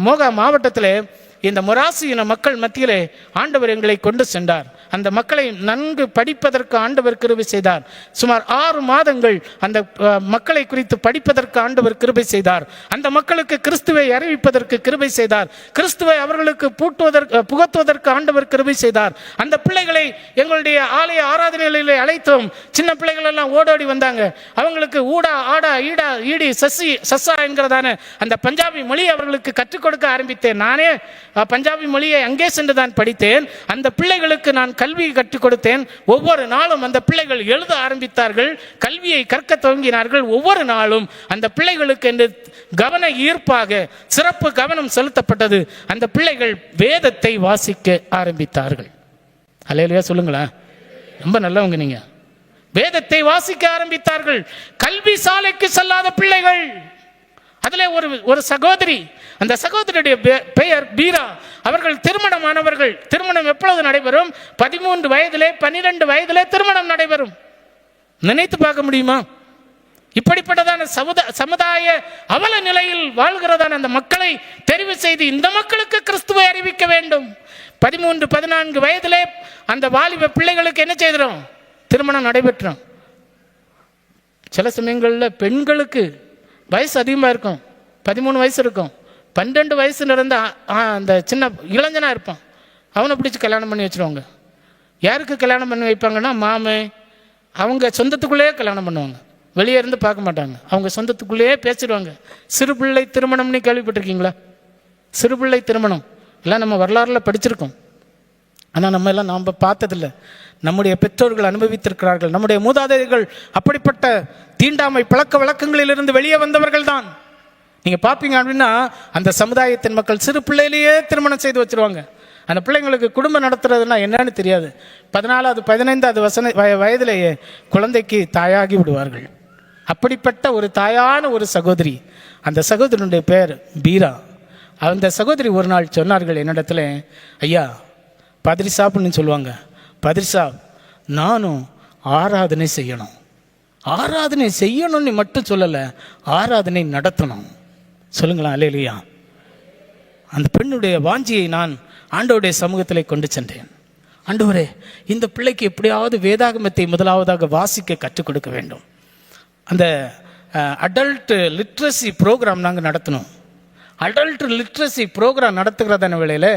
மோகா மாவட்டத்திலே இந்த மொராசி இன மக்கள் மத்தியிலே ஆண்டவர் எங்களை கொண்டு சென்றார். அந்த மக்களை நன்கு படிப்பதற்கு ஆண்டவர் கிருபை செய்தார். சுமார் 6 மாதங்கள் அந்த மக்களை குறித்து படிப்பதற்கு ஆண்டவர் கிருபை செய்தார். அந்த மக்களுக்கு கிறிஸ்துவை அறிவிப்பதற்கு கிருபை செய்தார். கிறிஸ்துவை அவர்களுக்கு புகத்துவதற்கு ஆண்டவர் கிருபை செய்தார். அந்த பிள்ளைகளை எங்களுடைய ஆலய ஆராதனைகளிலே அழைத்தோம். சின்ன பிள்ளைகள் எல்லாம் ஓடோடி வந்தாங்க. அவங்களுக்கு ஊடா ஆடா ஈடா ஈடி சசி சசா என்கிறதான அந்த பஞ்சாபி மொழி அவர்களுக்கு கற்றுக் கொடுக்க ஆரம்பித்தேன். நானே பஞ்சாபி மொழியை அங்கே சென்றுதான் படித்தேன். அந்த பிள்ளைகளுக்கு நான் கல்வியை கற்றுக் கொடுத்தேன். ஒவ்வொரு நாளும் அந்த பிள்ளைகள் எழுத ஆரம்பித்தார்கள், கல்வியை கற்க துவங்கினார்கள். ஒவ்வொரு நாளும் அந்த பிள்ளைகளுக்கு என்று கவன ஈர்ப்பாக சிறப்பு கவனம் செலுத்தப்பட்டது. அந்த பிள்ளைகள் வேதத்தை வாசிக்க ஆரம்பித்தார்கள். அல்லேலூயா சொல்லுங்களேன், ரொம்ப நல்லவங்க நீங்க. வேதத்தை வாசிக்க ஆரம்பித்தார்கள். கல்வி சாலைக்கு செல்லாத பிள்ளைகள். அதில் ஒரு சகோதரி, அந்த சகோதரியுடைய பெயர் பீரா. அவர்கள் திருமணமானவர்கள். திருமணம் எப்பொழுது நடைபெறும்? 13 வயதிலே 12 வயதிலே திருமணம் நடைபெறும். நினைத்து பார்க்க முடியுமா? இப்படிப்பட்டதான சமுதாய அவல நிலையில் வாழ்கிறதான அந்த மக்களை தெரிவு செய்து இந்த மக்களுக்கு கிறிஸ்துவை அறிவிக்க வேண்டும். 13, 14 வயதிலே அந்த வாலிப பிள்ளைகளுக்கு என்ன செய்கிறோம்? திருமணம் நடைபெற்றோம். சில சமயங்களில் பெண்களுக்கு வயசு அதிகமாக இருக்கும். 13 வயசு இருக்கும். 12 வயசு இருந்த அந்த சின்ன இளைஞனாக இருப்பான். அவனை பிடிச்சி கல்யாணம் பண்ணி வச்சுருவாங்க. யாருக்கு கல்யாணம் பண்ணி வைப்பாங்கன்னா மாமே அவங்க சொந்தத்துக்குள்ளேயே கல்யாணம் பண்ணுவாங்க. வெளியே இருந்து பார்க்க மாட்டாங்க. அவங்க சொந்தத்துக்குள்ளேயே பேசிடுவாங்க. சிறுபிள்ளை திருமணம்னு கேள்விப்பட்டிருக்கீங்களா? சிறுபிள்ளை திருமணம் எல்லாம் நம்ம வரலாறுல படிச்சிருக்கோம். ஆனால் நம்ம எல்லாம் நாம் பார்த்ததில்லை. நம்முடைய பெற்றோர்கள் அனுபவித்திருக்கிறார்கள். நம்முடைய மூதாதையர்கள் அப்படிப்பட்ட தீண்டாமை பழக்க வழக்கங்களிலிருந்து வெளியே வந்தவர்கள் தான். நீங்கள் பார்ப்பீங்க அப்படின்னா அந்த சமுதாயத்தின் மக்கள் சிறு பிள்ளையிலேயே திருமணம் செய்து வச்சுருவாங்க. அந்த பிள்ளைங்களுக்கு குடும்பம் நடத்துறதுன்னா என்னன்னு தெரியாது. 14வது 15வது வயதிலேயே குழந்தைக்கு தாயாகி விடுவார்கள். அப்படிப்பட்ட ஒரு தாயான ஒரு சகோதரி. அந்த சகோதரனுடைய பெயர் பீரா. அந்த சகோதரி ஒரு நாள் சொன்னார்கள் என்னிடத்துல, ஐயா பாதிரி சாப்புன்னு சொல்லுவாங்க, பாதிரி சாப் நானும் ஆராதனை செய்யணும். ஆராதனை செய்யணும்னு மட்டும் சொல்லலை, ஆராதனை நடத்தணும். சொல்லுங்களா அல்லேலூயா. அந்த பெண்ணுடைய வாஞ்சியை நான் ஆண்டவருடைய சமூகத்தில் கொண்டு சென்றேன். ஆண்டவரே, இந்த பிள்ளைக்கு எப்படியாவது வேதாகமத்தை முதலாவதாக வாசிக்க கற்றுக் கொடுக்க வேண்டும். அந்த அடல்ட் லிட்ரஸி ப்ரோக்ராம் நாங்கள் நடத்தினோம். அடல்ட் லிட்ரஸி ப்ரோக்ராம் நடத்துகிறதான வேளையில்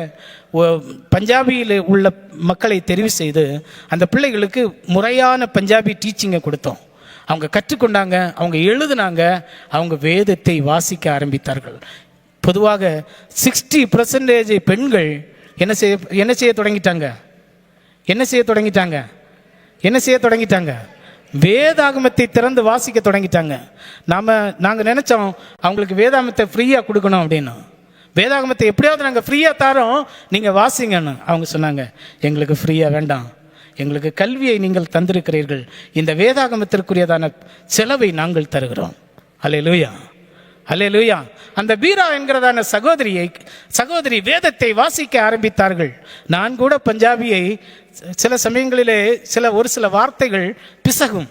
பஞ்சாபியில் உள்ள மக்களை தெரிவு செய்து அந்த பிள்ளைகளுக்கு முறையான பஞ்சாபி டீச்சிங்கை கொடுத்தோம். அவங்க கற்றுக்கொண்டாங்க, அவங்க எழுதுனாங்க, அவங்க வேதத்தை வாசிக்க ஆரம்பித்தார்கள். பொதுவாக 60% பெண்கள் என்ன செய்ய தொடங்கிட்டாங்க? வேதாகமத்தை திறந்து வாசிக்க தொடங்கிட்டாங்க. நாங்கள் நினைச்சோம் அவங்களுக்கு வேதாகமத்தை ஃப்ரீயாக கொடுக்கணும் அப்படின்னு. வேதாகமத்தை எப்படியாவது நாங்கள் ஃப்ரீயாக தரோம், நீங்கள் வாசிங்கன்னு. அவங்க சொன்னாங்க, எங்களுக்கு ஃப்ரீயாக வேண்டாம், எங்களுக்கு கல்வியை நீங்கள் தந்திருக்கிறீர்கள், இந்த வேதாகமத்திற்குரியதான செலவை நாங்கள் தருகிறோம். அல்லேலூயா, அல்லேலூயா. அந்த பீரா என்கிறதான சகோதரி வேதத்தை வாசிக்க ஆரம்பித்தார்கள். நான் கூட பஞ்சாபியை சில சமயங்களிலே ஒரு சில வார்த்தைகள் பிசகும்.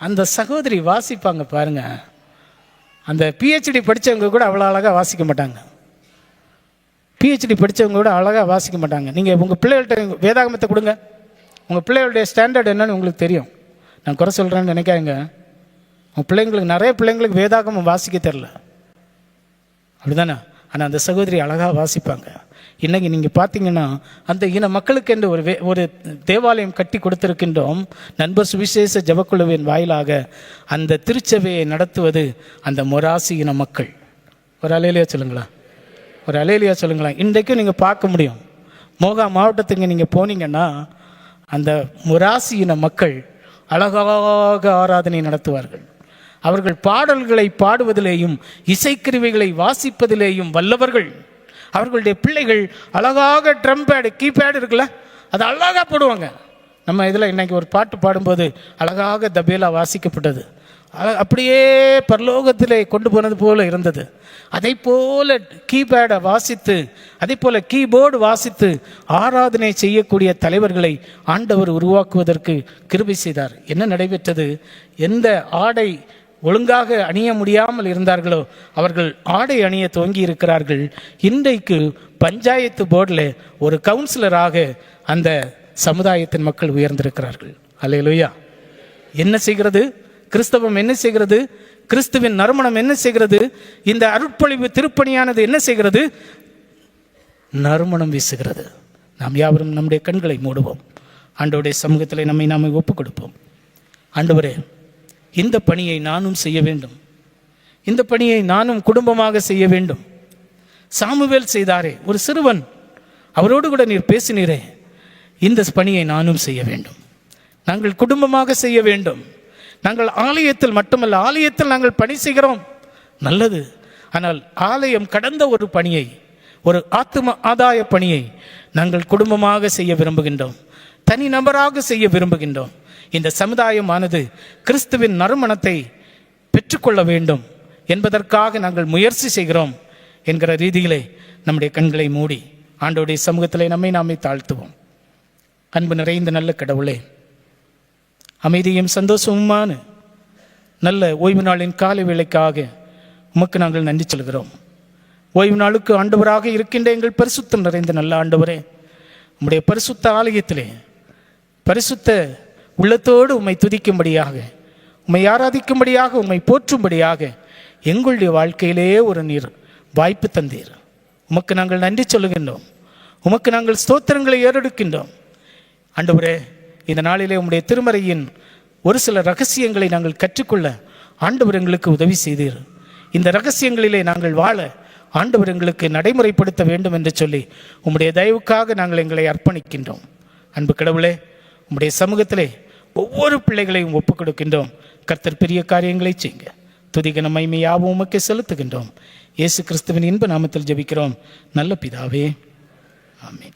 அந்த சகோதரி வாசிப்பாங்க பாருங்க. அந்த PhD படித்தவங்க கூட அவ்வளோ அழகாக வாசிக்க மாட்டாங்க. நீங்கள் உங்கள் பிள்ளைகள்கிட்ட வேதாகமத்தை கொடுங்க, உங்கள் பிள்ளைகளுடைய ஸ்டாண்டர்ட் என்னன்னு உங்களுக்கு தெரியும். நான் குறை சொல்கிறேன்னு நினைக்காங்க. உங்கள் பிள்ளைங்களுக்கு, நிறைய பிள்ளைங்களுக்கு வேதாகமம் வாசிக்க தெரில, அப்படிதானே? ஆனால் அந்த சகோதரி அழகாக வாசிப்பாங்க. இன்றைக்கி நீங்கள் பார்த்தீங்கன்னா அந்த இன மக்களுக்கு என்று ஒரு தேவாலயம் கட்டி கொடுத்திருக்கின்றோம். நண்பர் சுவிசேஷ ஜபக்குழுவின் வாயிலாக அந்த திருச்சபையை நடத்துவது அந்த மொராசி இன மக்கள். ஒரு அலையிலையா சொல்லுங்களா? இன்றைக்கும் நீங்கள் பார்க்க முடியும். மோகா மாவட்டத்துக்கு நீங்கள் போனீங்கன்னா அந்த மொராசி இன மக்கள் அழகாக ஆராதனை நடத்துவார்கள். அவர்கள் பாடல்களை பாடுவதிலேயும் இசைக்கருவிகளை வாசிப்பதிலேயும் வல்லவர்கள். அவர்களுடைய பிள்ளைகள் அழகாக ட்ரம் பேடு, கீபேடு இருக்குல்ல, அது அழகாக போடுவாங்க. நம்ம இதில் இன்னைக்கு ஒரு பாட்டு பாடும்போது அழகாக தபேலா வாசிக்கப்பட்டது, அப்படியே பரலோகத்திலே கொண்டு போனது போல இருந்தது. அதை போல கீபேடை வாசித்து, அதே போல கீபோர்டு வாசித்து ஆராதனை செய்யக்கூடிய தலைவர்களை ஆண்டவர் உருவாக்குவதற்கு கிருபை செய்தார். என்ன நடைபெற்றது? எந்த ஆடை ஒழுங்காக அணிய முடியாமல் இருந்தார்களோ அவர்கள் ஆடை அணிய துவங்கி இருக்கிறார்கள். இன்றைக்கு பஞ்சாயத்து போர்டில் ஒரு கவுன்சிலராக அந்த சமுதாயத்தின் மக்கள் உயர்ந்திருக்கிறார்கள். அல்லேலூயா. என்ன செய்கிறது கிறிஸ்தவம்? என்ன செய்கிறது? கிறிஸ்துவின் நறுமணம் என்ன செய்கிறது? இந்த அருட்பொழிவு திருப்பணியானது என்ன செய்கிறது? நறுமணம் வீசுகிறது. நாம் யாவரும் நம்முடைய கண்களை மூடுவோம். ஆண்டவருடைய சமூகத்தில் நம்மை நாமே ஒப்புக் கொடுப்போம். ஆண்டவரே, இந்த பணியை நானும் செய்ய வேண்டும், இந்த பணியை நானும் குடும்பமாக செய்ய வேண்டும். சாமுவேல் செய்தாரே, ஒரு சிறுவன், அவரோடு கூட நீர் பேசினீரே, இந்த பணியை நானும் செய்ய வேண்டும். நாங்கள் குடும்பமாக செய்ய வேண்டும். நாங்கள் ஆலயத்தில் மட்டுமல்ல, ஆலயத்தில் நாங்கள் பணி செய்கிறோம், நல்லது. ஆனால் ஆலயம் கடந்த ஒரு பணியை, ஒரு ஆத்தும ஆதாய பணியை நாங்கள் குடும்பமாக செய்ய விரும்புகின்றோம், தனி நபராக செய்ய விரும்புகின்றோம். இந்த சமுதாயமானது கிறிஸ்துவின் நறுமணத்தை பெற்றுக்கொள்ள வேண்டும் என்பதற்காக நாங்கள் முயற்சி செய்கிறோம் என்கிற ரீதியிலே நம்முடைய கண்களை மூடி ஆண்டவருடைய சமூகத்திலே நம்மை நாமே தாழ்த்துவோம். அன்பு நிறைந்த நல்ல கடவுளே, அமைதியும் சந்தோஷமுமான நல்ல ஓய்வு நாளின் காலை வேளைக்காக உமக்கு நாங்கள் நன்றி சொல்கிறோம். ஓய்வு நாளுக்கு ஆண்டவராக இருக்கின்ற எங்கள் பரிசுத்தம் நிறைந்த நல்ல ஆண்டவரே, உம்முடைய பரிசுத்த ஆலயத்திலே பரிசுத்த உள்ளத்தோடு உம்மை துதிக்கும்படியாக, உம்மை ஆராதிக்கும்படியாக, உம்மை போற்றும்படியாக எங்களுடைய வாழ்க்கையிலே ஒரு நீர் வாய்ப்பு தந்தீர். உமக்கு நாங்கள் நன்றி சொல்லுகின்றோம். உமக்கு நாங்கள் ஸ்தோத்திரங்களை ஏறெடுக்கின்றோம். ஆண்டவரே, இந்த நாளிலே உம்முடைய திருமறையின் ஒரு சில ரகசியங்களை நாங்கள் கற்றுக்கொள்ள ஆண்டவர் எங்களுக்கு உதவி செய்தீர். இந்த ரகசியங்களிலே நாங்கள் வாழ ஆண்டவர் எங்களுக்கு நடைமுறைப்படுத்த வேண்டும் என்று சொல்லி உம்முடைய தயவுக்காக நாங்கள் எங்களை அர்ப்பணிக்கின்றோம். அன்பு கடவுளே, உம்முடைய சமூகத்திலே ஒவ்வொரு பிள்ளைகளையும் ஒப்புக் கொடுக்கின்றோம். கர்த்தர் பெரிய காரியங்களை செய்யுங்க. துதிகன மகிமை யாவும் உமக்கே செலுத்துகின்றோம். இயேசு கிறிஸ்துவின் இன்ப நாமத்தில் ஜெபிக்கிறோம் நல்ல பிதாவே, ஆமென்.